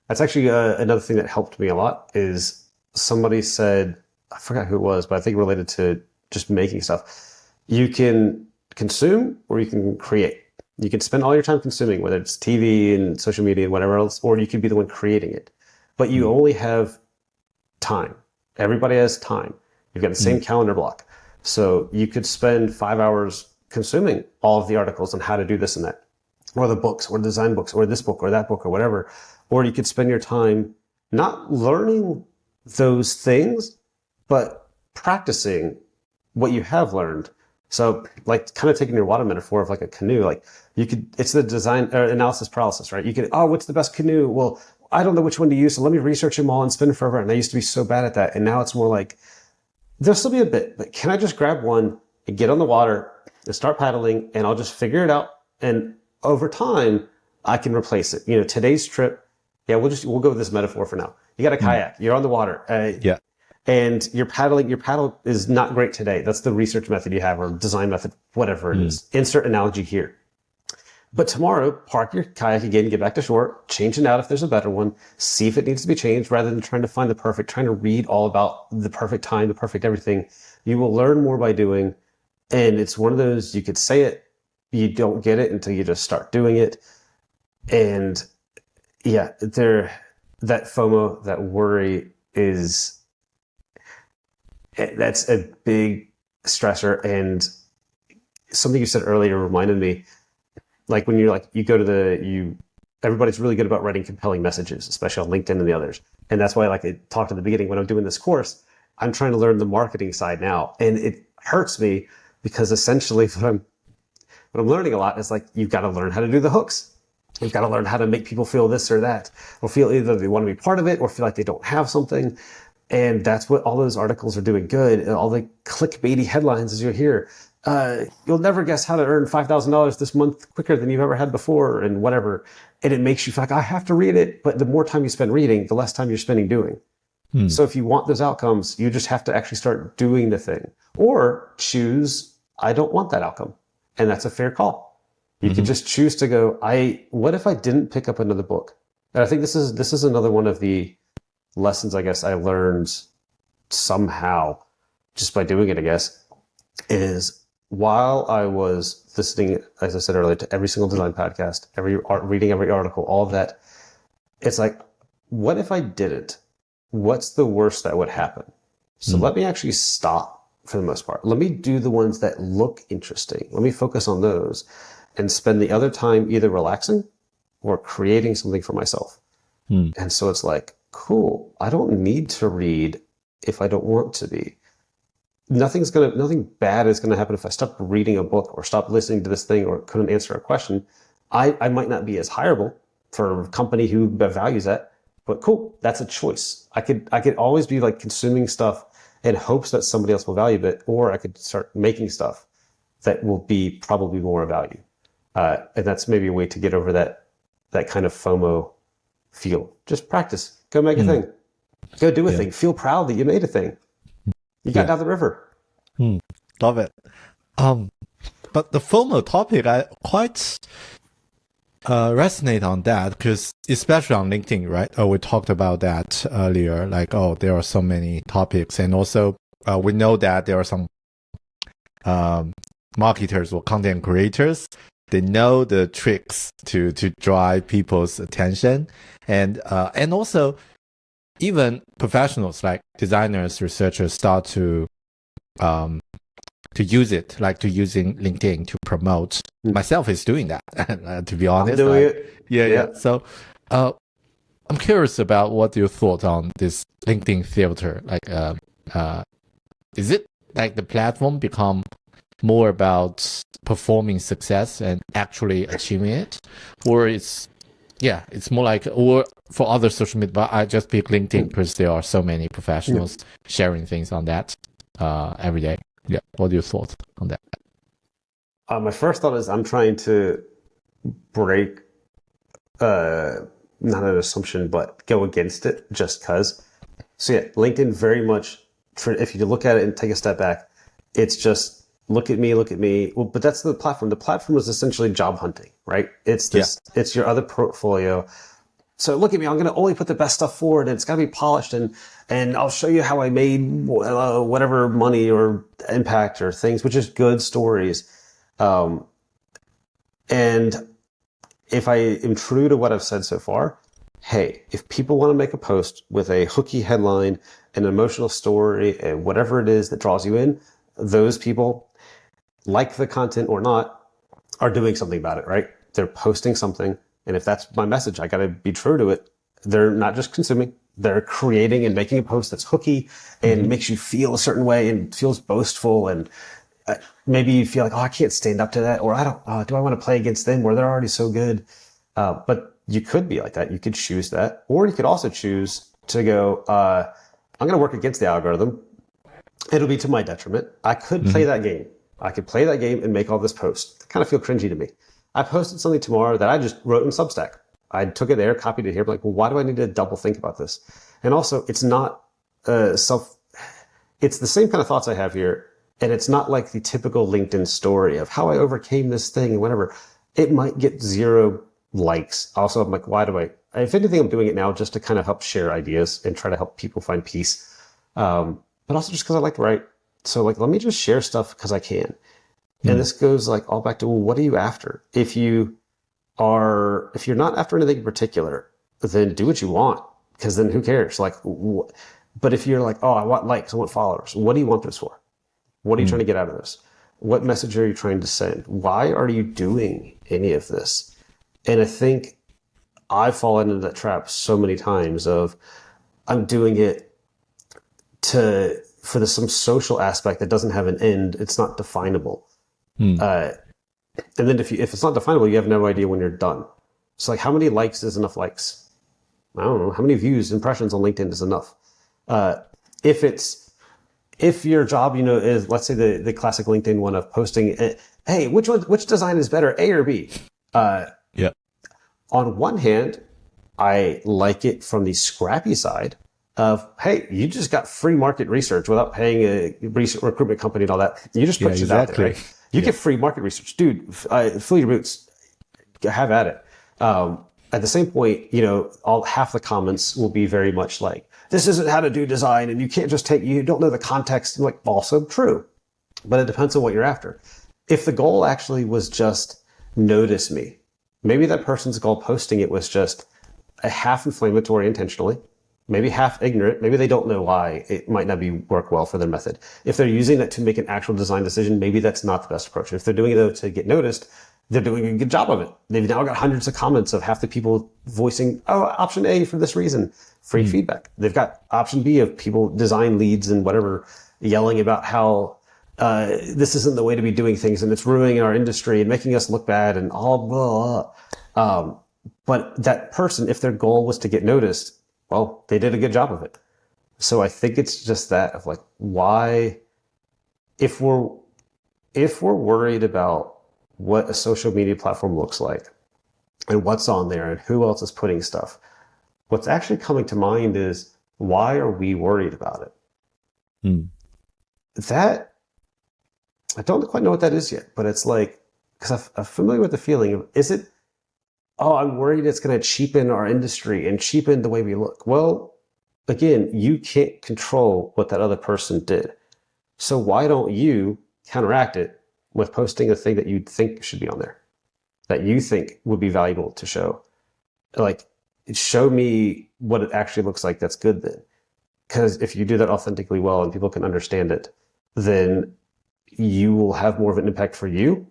another thing that helped me a lot. Is somebody said, I forgot who it was, but I think related to just making stuff. You can consume or you can create. You can spend all your time consuming, whether it's TV and social media and whatever else, or you can be the one creating it. But you only have time. Everybody has time. You've got the same calendar block. So you could spend 5 hours consuming all of the articles on how to do this and that, or the books, or design books, or this book, or that book, or whatever. Or you could spend your time not learning those things, but practicing what you have learned. So like kind of taking your water metaphor of like a canoe, like it's the design or analysis paralysis, right? You could, what's the best canoe? Well, I don't know which one to use, so let me research them all and spend forever. And I used to be so bad at that. And now it's more like, there'll still be a bit, but can I just grab one and get on the water and start paddling, and I'll just figure it out. And over time, I can replace it. Today's trip, we'll go with this metaphor for now. You got a kayak, you're on the water. And you're paddling, your paddle is not great today. That's the research method you have, or design method, whatever it is. Insert analogy here. But tomorrow, park your kayak again, get back to shore, change it out if there's a better one, see if it needs to be changed, rather than trying to find the perfect, trying to read all about the perfect time, the perfect everything. You will learn more by doing. And it's one of those, you could say it, you don't get it until you just start doing it. And that FOMO, that worry that's a big stressor. And something you said earlier reminded me, like when you're like, you go to everybody's really good about writing compelling messages, especially on LinkedIn and the others. And that's why, like I talked at the beginning, when I'm doing this course, I'm trying to learn the marketing side now. And it hurts me because essentially what I'm learning a lot is like, you've got to learn how to do the hooks. You've got to learn how to make people feel this or that, or feel either they want to be part of it or feel like they don't have something. And that's what all those articles are doing good. And all the clickbaity headlines as you hear, you'll never guess how to earn $5,000 this month quicker than you've ever had before, and whatever. And it makes you feel like, I have to read it. But the more time you spend reading, the less time you're spending doing. So if you want those outcomes, you just have to actually start doing the thing, or choose, I don't want that outcome. And that's a fair call. You can just choose to go, what if I didn't pick up another book? And I think this is another one of the lessons, I guess, I learned somehow just by doing it, I guess, is while I was listening, as I said earlier, to every single design podcast, reading every article, all of that, it's like, what if I didn't? What's the worst that would happen? So let me actually stop for the most part. Let me do the ones that look interesting. Let me focus on those and spend the other time either relaxing or creating something for myself. And so it's like, cool, I don't need to read if I don't want to be. Nothing bad is going to happen if I stop reading a book or stop listening to this thing or couldn't answer a question. I might not be as hireable for a company who values that, but cool, that's a choice. I could always be like consuming stuff in hopes that somebody else will value it, or I could start making stuff that will be probably more of value. And that's maybe a way to get over that kind of FOMO feel. Just practice. Go make a thing. Go do a thing. Feel proud that you made a thing. You got down the river. Love it. But the FOMO topic, I quite resonate on that, because especially on LinkedIn, right? We talked about that earlier, like, there are so many topics. And also, we know that there are some marketers or content creators. They know the tricks to drive people's attention. And also, even professionals like designers, researchers start to use it, like to using LinkedIn to promote. Myself is doing that, to be honest. I'm doing it. Yeah. So, I'm curious about what your thoughts on this LinkedIn filter. Like, is it like the platform become more about performing success and actually achieving it, or it's more like, or for other social media, but I just pick LinkedIn because there are so many professionals sharing things on that every day. Yeah. What are your thoughts on that? My first thought is I'm trying to break, not an assumption, but go against it just because. So yeah, LinkedIn very much, if you look at it and take a step back, it's just, look at me. Well, but that's the platform. The platform is essentially job hunting, right? It's this, it's your other portfolio. So look at me, I'm going to only put the best stuff forward, and it's got to be polished, and I'll show you how I made whatever money or impact or things, which is good stories. And if I am true to what I've said so far, hey, if people want to make a post with a hooky headline, an emotional story, and whatever it is that draws you in, those people, like the content or not, are doing something about it, right? They're posting something. And if that's my message, I got to be true to it. They're not just consuming, they're creating and making a post that's hooky and makes you feel a certain way and feels boastful. And maybe you feel like, I can't stand up to that. Or do I want to play against them where they're already so good? But you could be like that. You could choose that. Or you could also choose to go, I'm going to work against the algorithm. It'll be to my detriment. I could play that game. I could play that game and make all this post. It kind of feel cringy to me. I posted something tomorrow that I just wrote in Substack. I took it there, copied it here. I'm like, well, why do I need to double think about this? And also, it's not it's the same kind of thoughts I have here. And it's not like the typical LinkedIn story of how I overcame this thing and whatever. It might get 0 likes. Also, I'm like, if anything, I'm doing it now just to kind of help share ideas and try to help people find peace. But also just because I like to write. So like, let me just share stuff because I can. And this goes like all back to, well, what are you after? If you're not after anything in particular, then do what you want, because then who cares? Like, but if you're like, I want likes, I want followers. What do you want this for? What are you trying to get out of this? What message are you trying to send? Why are you doing any of this? And I think I've fallen into that trap so many times of, I'm doing it for some social aspect that doesn't have an end. It's not definable. And then if it's not definable, you have no idea when you're done. It's like, how many likes is enough likes? I don't know. How many views, impressions on LinkedIn is enough? If if your job, is, let's say the classic LinkedIn one of posting, hey, which design is better, A or B? Yeah. On one hand, I like it from the scrappy side of, hey, you just got free market research without paying a recruitment company and all that. You just put it out there, right? You get free market research. Dude, fill your boots. Have at it. At the same point, half the comments will be very much like, this isn't how to do design, and you can't just you don't know the context. Like, also true, but it depends on what you're after. If the goal actually was just notice me, maybe that person's goal posting it was just a half inflammatory intentionally, maybe half ignorant, maybe they don't know why it might not work well for their method. If they're using that to make an actual design decision, maybe that's not the best approach. If they're doing it though to get noticed, they're doing a good job of it. They've now got hundreds of comments of half the people voicing, option A for this reason, free feedback. They've got option B of people, design leads and whatever, yelling about how this isn't the way to be doing things and it's ruining our industry and making us look bad and all blah, blah. But that person, if their goal was to get noticed, well, they did a good job of it. So I think it's just that of like, why, if we're worried about what a social media platform looks like and what's on there and who else is putting stuff, what's actually coming to mind is, why are we worried about it? That, I don't quite know what that is yet, but it's like, because I'm familiar with the feeling of, is it, I'm worried it's going to cheapen our industry and cheapen the way we look. Well, again, you can't control what that other person did. So why don't you counteract it with posting a thing that you think should be on there, that you think would be valuable to show? Like, show me what it actually looks like that's good then. Because if you do that authentically well and people can understand it, then you will have more of an impact for you.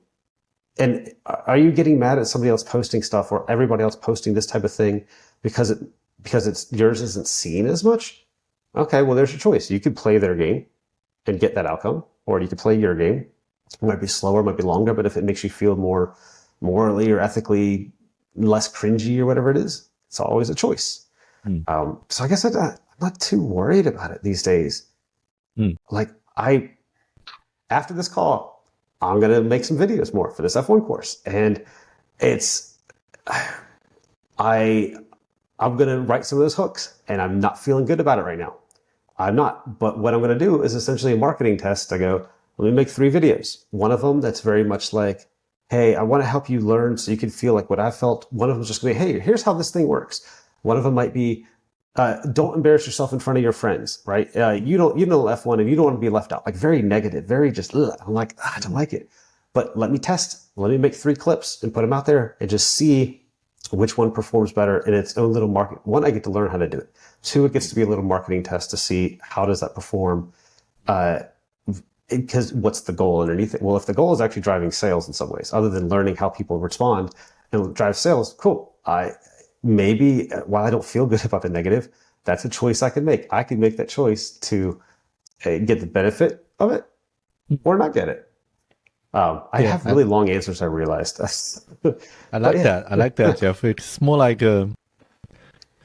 And are you getting mad at somebody else posting stuff or everybody else posting this type of thing because it's yours isn't seen as much? Okay, well, there's your choice. You could play their game and get that outcome, or you could play your game. It might be slower, might be longer, but if it makes you feel more morally or ethically less cringy or whatever it is, it's always a choice. So I guess I'm not too worried about it these days. Like, after this call, I'm going to make some videos more for this F1 course. And I'm going to write some of those hooks, and I'm not feeling good about it right now. I'm not. But what I'm going to do is essentially a marketing test. I go, let me make 3 videos. One of them that's very much like, hey, I want to help you learn so you can feel like what I felt. One of them is just going to be, hey, here's how this thing works. One of them might be, don't embarrass yourself in front of your friends, right? You know F1 and you don't want to be left out. Like, very negative, very just, I'm like, I don't like it. But let me test. Let me make 3 clips and put them out there and just see which one performs better in its own little market. 1, I get to learn how to do it. 2, it gets to be a little marketing test to see how does that perform. Because what's the goal underneath it? Well, if the goal is actually driving sales in some ways, other than learning how people respond and drive sales, cool. Maybe while I don't feel good about the negative, that's a choice I can make. I can make that choice to get the benefit of it or not get it. I have really long answers, I realized. I like that. I like that, Geoff. It's more like,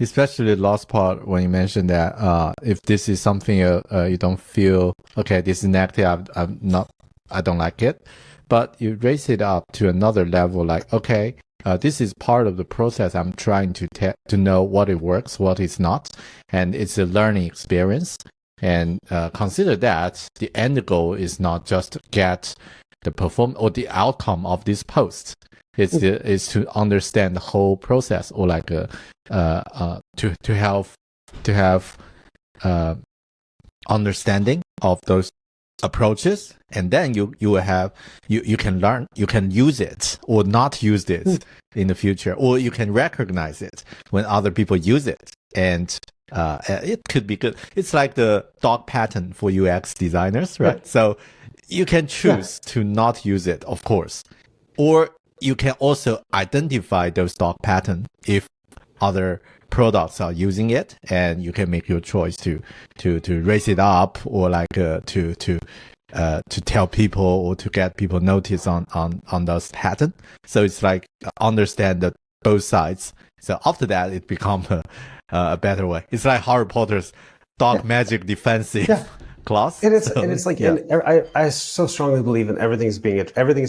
especially the last part when you mentioned that if this is something you don't feel, okay, this is negative, I don't like it. But you raise it up to another level, like, okay, this is part of the process. I'm trying to know what it works, what is not, and it's a learning experience. And consider that the end goal is not just to get the perform or the outcome of this post. Is to understand the whole process, or like to have understanding of those approaches, and then you can learn, you can use it or not use it in the future, or you can recognize it when other people use it, and it could be good. It's like the dog pattern for UX designers, right? So you can choose to not use it, of course, or you can also identify those dog patterns if other products are using it, and you can make your choice to raise it up, or like to tell people or to get people notice on those patterns. So it's like understand that both sides. So after that, it becomes a better way. It's like Harry Potter's dark magic defensive class. And it's like, yeah. and I so strongly believe in everything is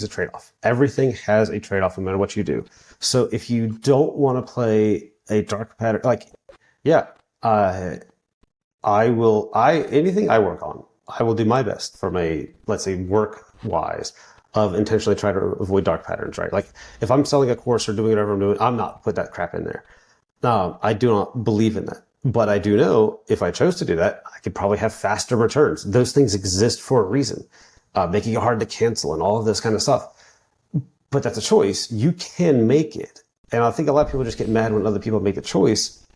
a trade-off. Everything has a trade-off no matter what you do. So if you don't want to play a dark pattern, like, yeah, anything I work on, I will do my best from let's say work-wise of intentionally try to avoid dark patterns, right? Like if I'm selling a course or doing whatever I'm doing, I'm not put that crap in there. I do not believe in that. But I do know if I chose to do that, I could probably have faster returns. Those things exist for a reason, making it hard to cancel and all of this kind of stuff. But that's a choice. You can make it. And I think a lot of people just get mad when other people make a choice,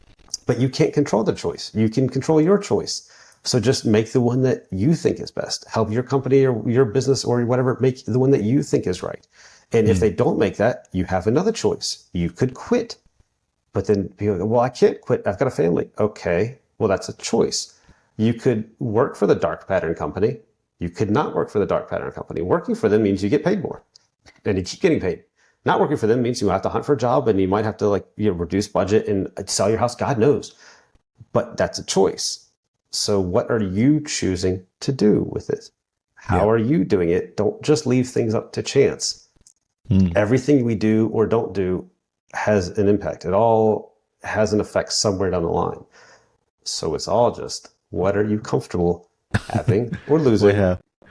but you can't control the choice. You can control your choice. So just make the one that you think is best. Help your company or your business or whatever make the one that you think is right. And if they don't make that, you have another choice. You could quit. But then people go, well, I can't quit. I've got a family. Okay, well, that's a choice. You could work for the dark pattern company. You could not work for the dark pattern company. Working for them means you get paid more and you keep getting paid. Not working for them means you have to hunt for a job and you might have to reduce budget and sell your house. God knows. But that's a choice. So what are you choosing to do with it? How are you doing it? Don't just leave things up to chance. Everything we do or don't do has an impact. It all has an effect somewhere down the line. So it's all just what are you comfortable having or losing,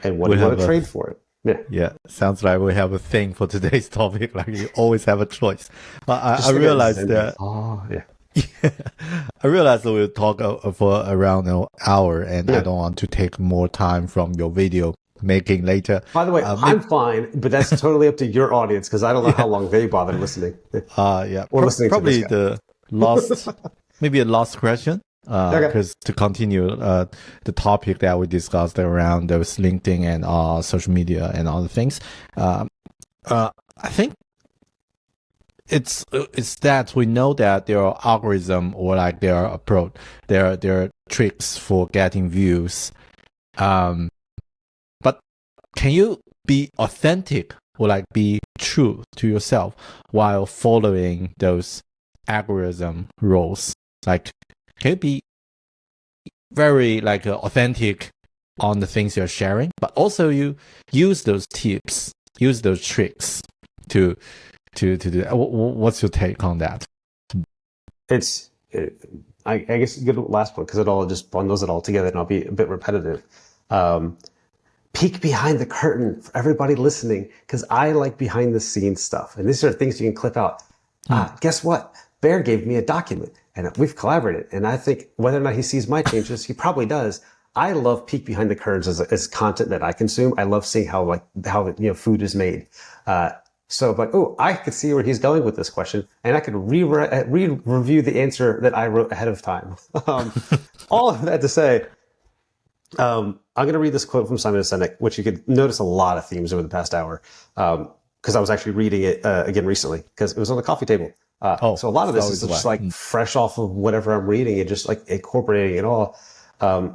and what do you want to trade for it? Yeah. Sounds like we have a thing for today's topic. Like you always have a choice. But I realized that. I realized that we'll talk for around an hour, and I don't want to take more time from your video making later. By the way, I'm fine, but that's totally up to your audience because I don't know how long they bothered listening. Or listening probably to the maybe a last question. Because to continue the topic that we discussed around those LinkedIn and social media and other things, I think it's that we know that there are algorithm or like there are approach, there are tricks for getting views, but can you be authentic or like be true to yourself while following those algorithm rules? Like, can you be very like authentic on the things you're sharing, but also you use those tips, use those tricks to do that? What's your take on that? I guess a good last one because it all just bundles it all together, and I'll be a bit repetitive. Peek behind the curtain for everybody listening, because I like behind the scenes stuff, and these are things you can clip out. Guess what? Bear gave me a document, and we've collaborated. And I think whether or not he sees my changes, he probably does. I love peek behind the curtains as content that I consume. I love seeing how food is made. So, but I could see where he's going with this question, and I could re-review the answer that I wrote ahead of time. All of that to say, I'm going to read this quote from Simon Sinek, which you could notice a lot of themes over the past hour, because I was actually reading it again recently because it was on the coffee table. So a lot of this is just like fresh off of whatever I'm reading and just like incorporating it all.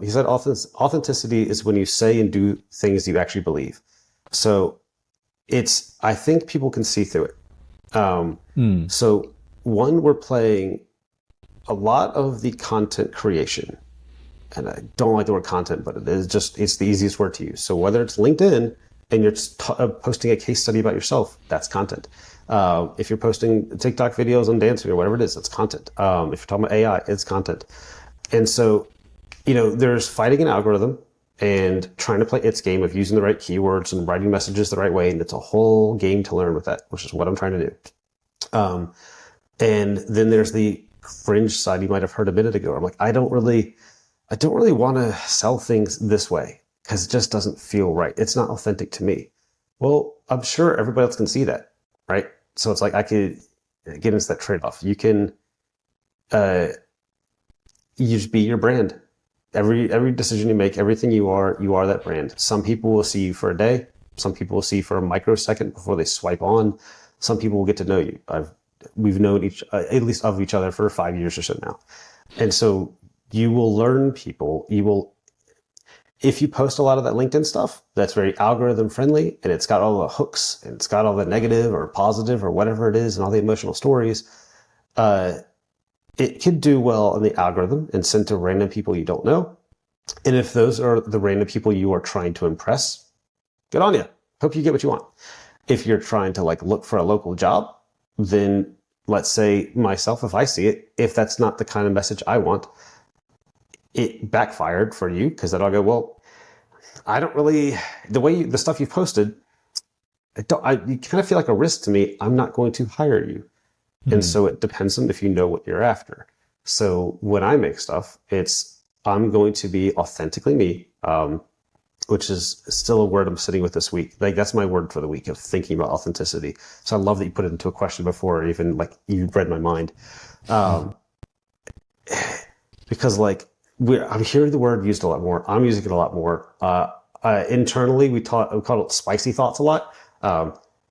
He said authenticity is when you say and do things you actually believe. So I think people can see through it. So one, we're playing a lot of the content creation, and I don't like the word content, but it's the easiest word to use. So whether it's LinkedIn and you're posting a case study about yourself, that's content. If you're posting TikTok videos on dancing or whatever it is, it's content. If you're talking about AI, it's content. And so, there's fighting an algorithm and trying to play its game of using the right keywords and writing messages the right way. And it's a whole game to learn with that, which is what I'm trying to do. And then there's the fringe side you might have heard a minute ago. I'm like, I don't really want to sell things this way because it just doesn't feel right. It's not authentic to me. Well, I'm sure everybody else can see that, right? So it's like I could get into that trade-off. You can you just be your brand. Every decision you make, everything you are that brand. Some people will see you for a day. Some people will see you for a microsecond before they swipe on. Some people will get to know you. We've known at least of each other for 5 years or so now. And so you will learn people. If you post a lot of that LinkedIn stuff, that's very algorithm friendly, and it's got all the hooks, and it's got all the negative or positive or whatever it is, and all the emotional stories, it could do well on the algorithm and send to random people you don't know. And if those are the random people you are trying to impress, good on you. Hope you get what you want. If you're trying to like look for a local job, then let's say myself, if I see it, if that's not the kind of message I want, it backfired for you because then I'll go, well, I don't really, the stuff you've posted, you kind of feel like a risk to me. I'm not going to hire you. And so it depends on if you know what you're after. So when I make stuff, I'm going to be authentically me, which is still a word I'm sitting with this week. Like that's my word for the week of thinking about authenticity. So I love that you put it into a question before even like you read my mind. Because like I'm hearing the word used a lot more. I'm using it a lot more. Internally, we call it spicy thoughts a lot.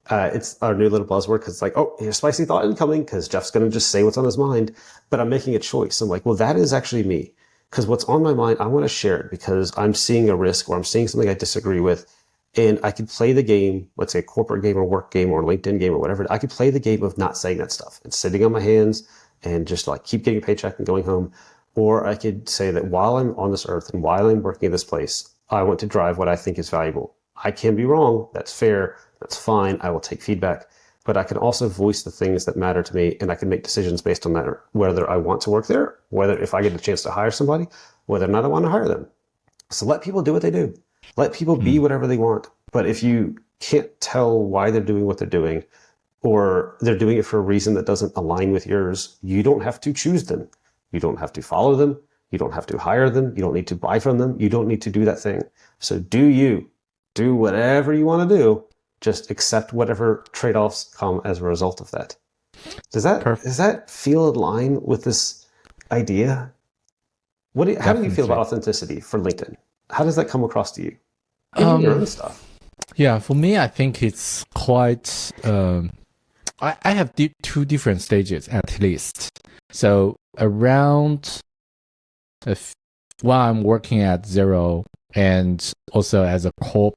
It's our new little buzzword because it's like, oh, here's spicy thought incoming because Jeff's going to just say what's on his mind. But I'm making a choice. I'm like, well, that is actually me. Because what's on my mind, I want to share it because I'm seeing a risk or I'm seeing something I disagree with. And I could play the game, let's say a corporate game or work game or LinkedIn game or whatever. I could play the game of not saying that stuff and sitting on my hands and just like keep getting a paycheck and going home. Or I could say that while I'm on this earth and while I'm working in this place, I want to drive what I think is valuable. I can be wrong. That's fair. That's fine. I will take feedback. But I can also voice the things that matter to me, and I can make decisions based on that, whether I want to work there, whether if I get a chance to hire somebody, whether or not I want to hire them. So let people do what they do. Let people be whatever they want. But if you can't tell why they're doing what they're doing, or they're doing it for a reason that doesn't align with yours, you don't have to choose them. You don't have to follow them. You don't have to hire them. You don't need to buy from them. You don't need to do that thing. So do whatever you want to do. Just accept whatever trade-offs come as a result of that. Does that feel in line with this idea? How do you feel about authenticity for LinkedIn? How does that come across to you? Even your own stuff. Yeah, for me, I think it's quite. I have two different stages at least. So around while I'm working at Zero and also as a corp.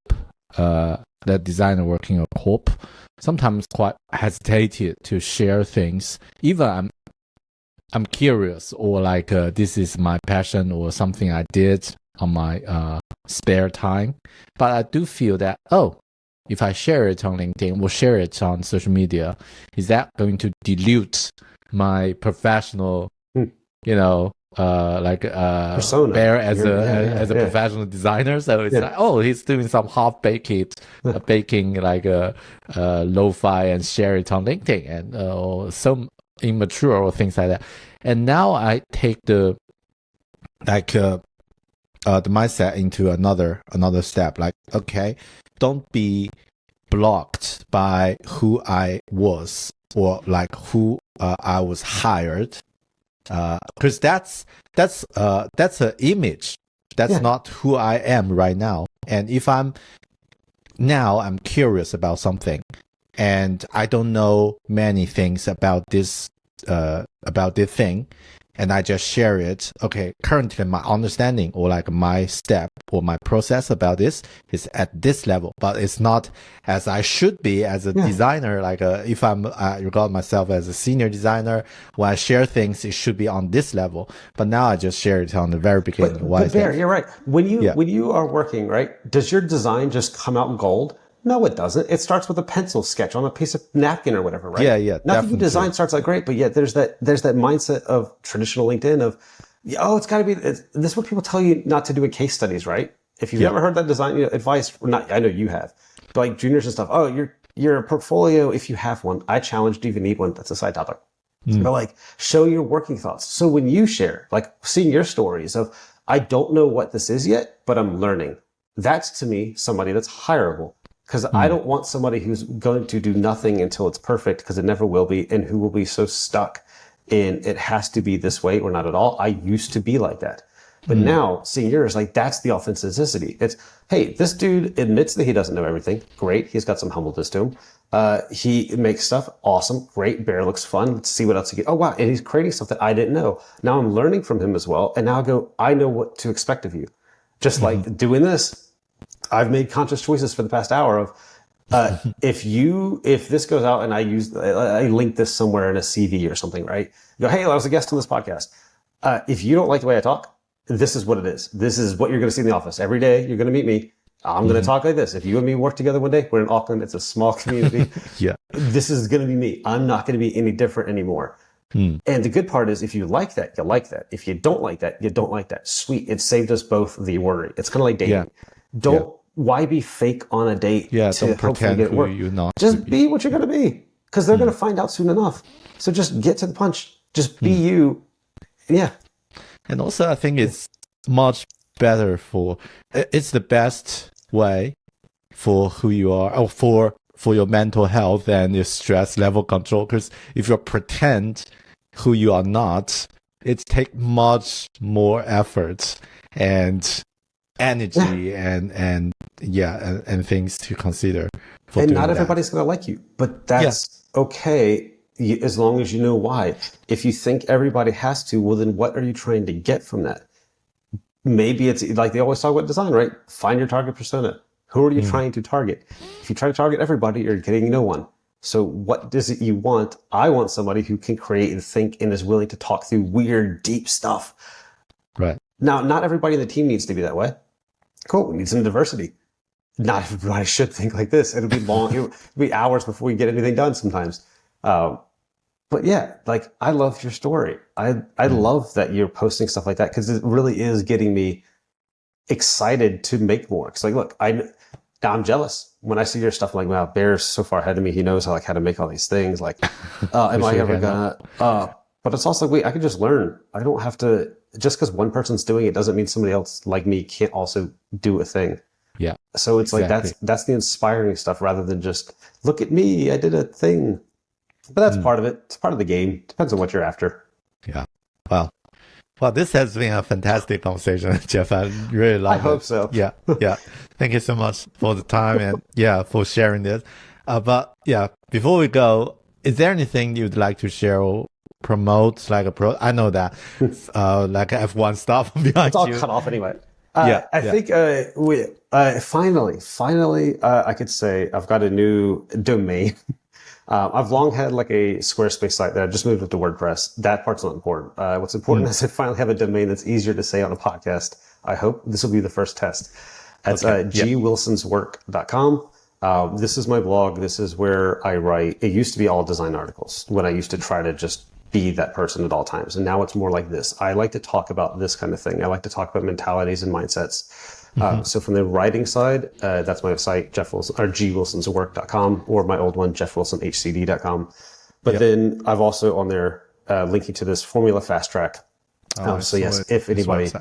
The designer working a corp, sometimes quite hesitated to share things. Even I'm curious or like this is my passion or something I did on my spare time. But I do feel that, if I share it on LinkedIn or share it on social media, is that going to dilute my professional, persona Bear as a professional designer? So it's like, he's doing some half baked baking like lo-fi and share it on LinkedIn and some immature or things like that. And now I take the mindset into another step. Like, okay, don't be blocked by who I was or like who I was hired. Because that's an image. That's not who I am right now. And if I'm curious about something, and I don't know many things about this thing, and I just share it. Okay, currently my understanding or like my step or my process about this is at this level, but it's not as I should be as a designer. Like if I regard myself as a senior designer, when I share things, it should be on this level. But now I just share it on the very beginning. But Bear, you're right. When you are working, right, does your design just come out gold? No, it doesn't. It starts with a pencil sketch on a piece of napkin or whatever, right? Yeah. Nothing you design starts out great, but yet there's that mindset of traditional LinkedIn of, it's got to be. This is what people tell you not to do in case studies, right? If you've never heard that design advice, I know you have, but like juniors and stuff. Your portfolio, if you have one, I challenge. Do you even need one? That's a side topic. But like, show your working thoughts. So when you share, like seeing your stories of, I don't know what this is yet, but I'm learning. That's to me somebody that's hireable. Because I don't want somebody who's going to do nothing until it's perfect, because it never will be, and who will be so stuck in it has to be this way or not at all. I used to be like that. But now, seeing yours, like that's the authenticity. It's, hey, this dude admits that he doesn't know everything. Great. He's got some humbleness to him. He makes stuff. Awesome. Great. Bear looks fun. Let's see what else he can. Oh, wow. And he's creating stuff that I didn't know. Now I'm learning from him as well. And now I know what to expect of you. Just like doing this. I've made conscious choices for the past hour of, if this goes out and I link this somewhere in a CV or something, right? You go, hey, I was a guest on this podcast. If you don't like the way I talk, this is what it is. This is what you're going to see in the office. Every day you're going to meet me. I'm going to talk like this. If you and me work together one day, we're in Auckland. It's a small community. Yeah. This is going to be me. I'm not going to be any different anymore. And the good part is if you like that, you like that. If you don't like that, you don't like that. Sweet. It saved us both the worry. It's kind of like dating. Why be fake on a date to don't pretend get it work? you're not. Just be what you're going to be because they're going to find out soon enough. So just get to the punch. Just be you. Yeah. And also I think it's much better it's the best way for who you are or for your mental health and your stress level control. Because if you pretend who you are not, it takes much more effort and energy and things to consider. And not everybody's going to like you, but that's okay as long as you know why. If you think everybody has to, well, then what are you trying to get from that? Maybe it's like they always talk about design, right? Find your target persona. Who are you trying to target? If you try to target everybody, you're getting no one. So what is it you want? I want somebody who can create and think and is willing to talk through weird, deep stuff. Right. Now, not everybody in the team needs to be that way. Cool. We need some diversity. Not everybody should think like this. It'll be long. It'll be hours before we get anything done sometimes. But yeah, like I love your story. I love that you're posting stuff like that because it really is getting me excited to make more. It's like, look, I'm jealous when I see your stuff. I'm like, wow, Bear's so far ahead of me. He knows how to make all these things. Like, am I ever gonna? But it's also like, wait, I can just learn. I don't have to. Just because one person's doing it doesn't mean somebody else like me can't also do a thing. Yeah. So it's exactly. like that's the inspiring stuff rather than just look at me, I did a thing. But that's part of it. It's part of the game. Depends on what you're after. Yeah. Well, this has been a fantastic conversation, Geoff. I really love it. I hope so. Yeah. Thank you so much for the time and for sharing this. But before we go, is there anything you'd like to share or promote? I know that like F1 stuff behind it's all you. cut off anyway. I think we finally, I could say I've got a new domain. I've long had like a Squarespace site that I just moved up to WordPress. That part's not important. What's important is I finally have a domain that's easier to say on a podcast. I hope this will be the first test. That's gwilsonswork.com. This is my blog. This is where I write. It used to be all design articles when I used to try to just be that person at all times. And now it's more like this. I like to talk about this kind of thing. I like to talk about mentalities and mindsets. So from the writing side, that's my site, Geoff Wilson, or gwilsonswork.com, or my old one, geoffwilsonhcd.com. But then I've also on there linking to this formula fast track. So yes, if anybody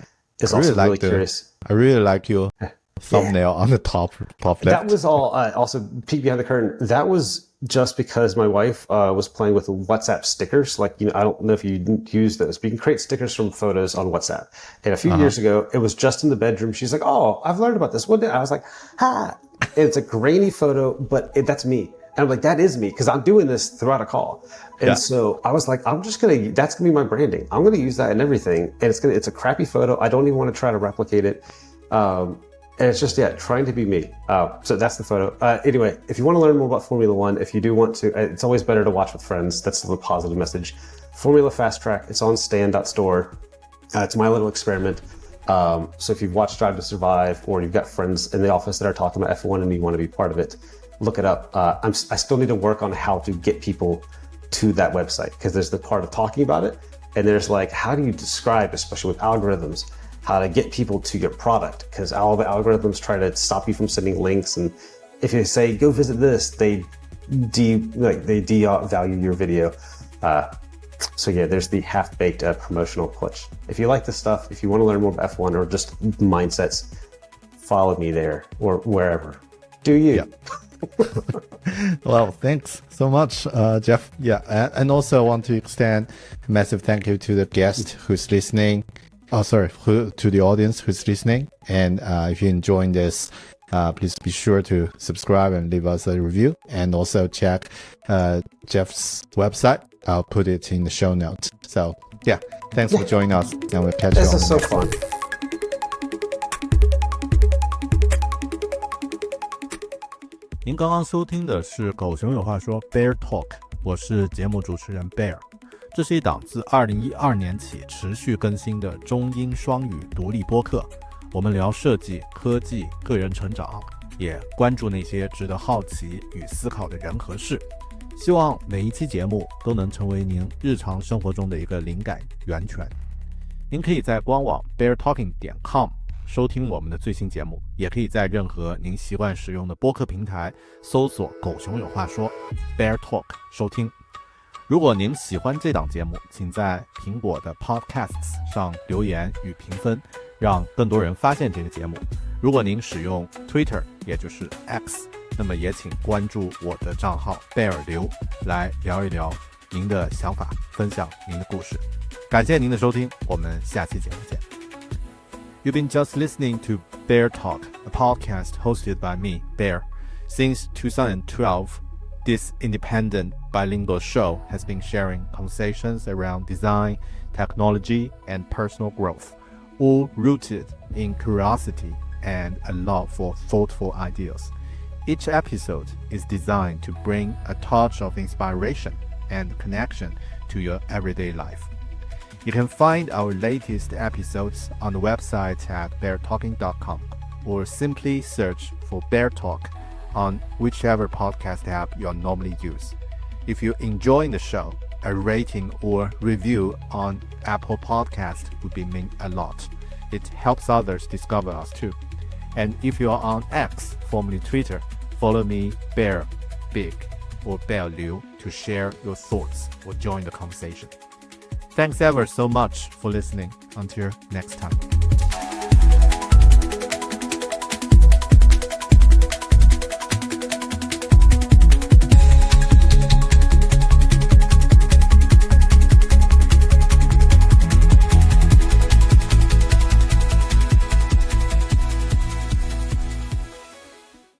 is also really curious. I really like your thumbnail on the top left. That was all, also peek behind the curtain. That was just because my wife was playing with WhatsApp stickers. Like, I don't know if you use those, but you can create stickers from photos on WhatsApp. And a few years ago, it was just in the bedroom. She's like, oh, I've learned about this. One day I was like, ha. And it's a grainy photo, but that's me. And I'm like, that is me, because I'm doing this throughout a call. And so I was like, that's going to be my branding. I'm going to use that in everything. And it's a crappy photo. I don't even want to try to replicate it. And it's just, trying to be me. So that's the photo. Anyway, if you want to learn more about Formula One, if you do want to, it's always better to watch with friends. That's the positive message. Formula Fast Track, it's on stand.store. It's my little experiment. So if you've watched Drive to Survive, or you've got friends in the office that are talking about F1 and you want to be part of it, look it up. I still need to work on how to get people to that website, because there's the part of talking about it, and there's like, how do you describe, especially with algorithms, how to get people to your product, because all the algorithms try to stop you from sending links, and if you say go visit this, they devalue your video. So there's the half-baked promotional pitch. If you like this stuff, if you want to learn more about F1 or just mindsets, follow me there or wherever. Do you? Yeah. Well, thanks so much, Geoff. And also I want to extend a massive thank you to the guest who's listening. To the audience who's listening. And if you're enjoying this, please be sure to subscribe and leave us a review. And also check Geoff's website. I'll put it in the show notes. So, thanks for joining us. And we'll catch you on the next. This is so next one. fun. 您刚刚收听的是《狗熊有话说》BearTalk，我是节目主持人 Bear。这是一档自2012年起持续更新的中英双语独立播客。我们聊设计、科技、个人成长，也关注那些值得好奇与思考的人和事。希望每一期节目都能成为您日常生活中的一个灵感源泉。您可以在官网 BearTalking.com 收听我们的最新节目，也可以在任何您习惯使用的播客平台搜索狗熊有话说 BearTalk 收听。如果您喜欢这档节目，请在苹果的 Podcasts 上留言与评分，让更多人发现这个节目。如果您使用 Twitter 也就是 X， 那么也请关注我的账号贝尔刘，来聊一聊您的想法，分享您的故事。感谢您的收听，我们下期节目见。You've been just listening to BearTalk, a podcast hosted by me, Bear. Since 2012, this independent bilingual show has been sharing conversations around design, technology, and personal growth, all rooted in curiosity and a love for thoughtful ideas. Each episode is designed to bring a touch of inspiration and connection to your everyday life. You can find our latest episodes on the website at BearTalking.com or simply search for BearTalk on whichever podcast app you normally use. If you're enjoying the show, a rating or review on Apple Podcast would mean a lot. It helps others discover us too. And if you are on X, formerly Twitter, follow me Bear Big or Bear Liu to share your thoughts or join the conversation. Thanks ever so much for listening. Until next time.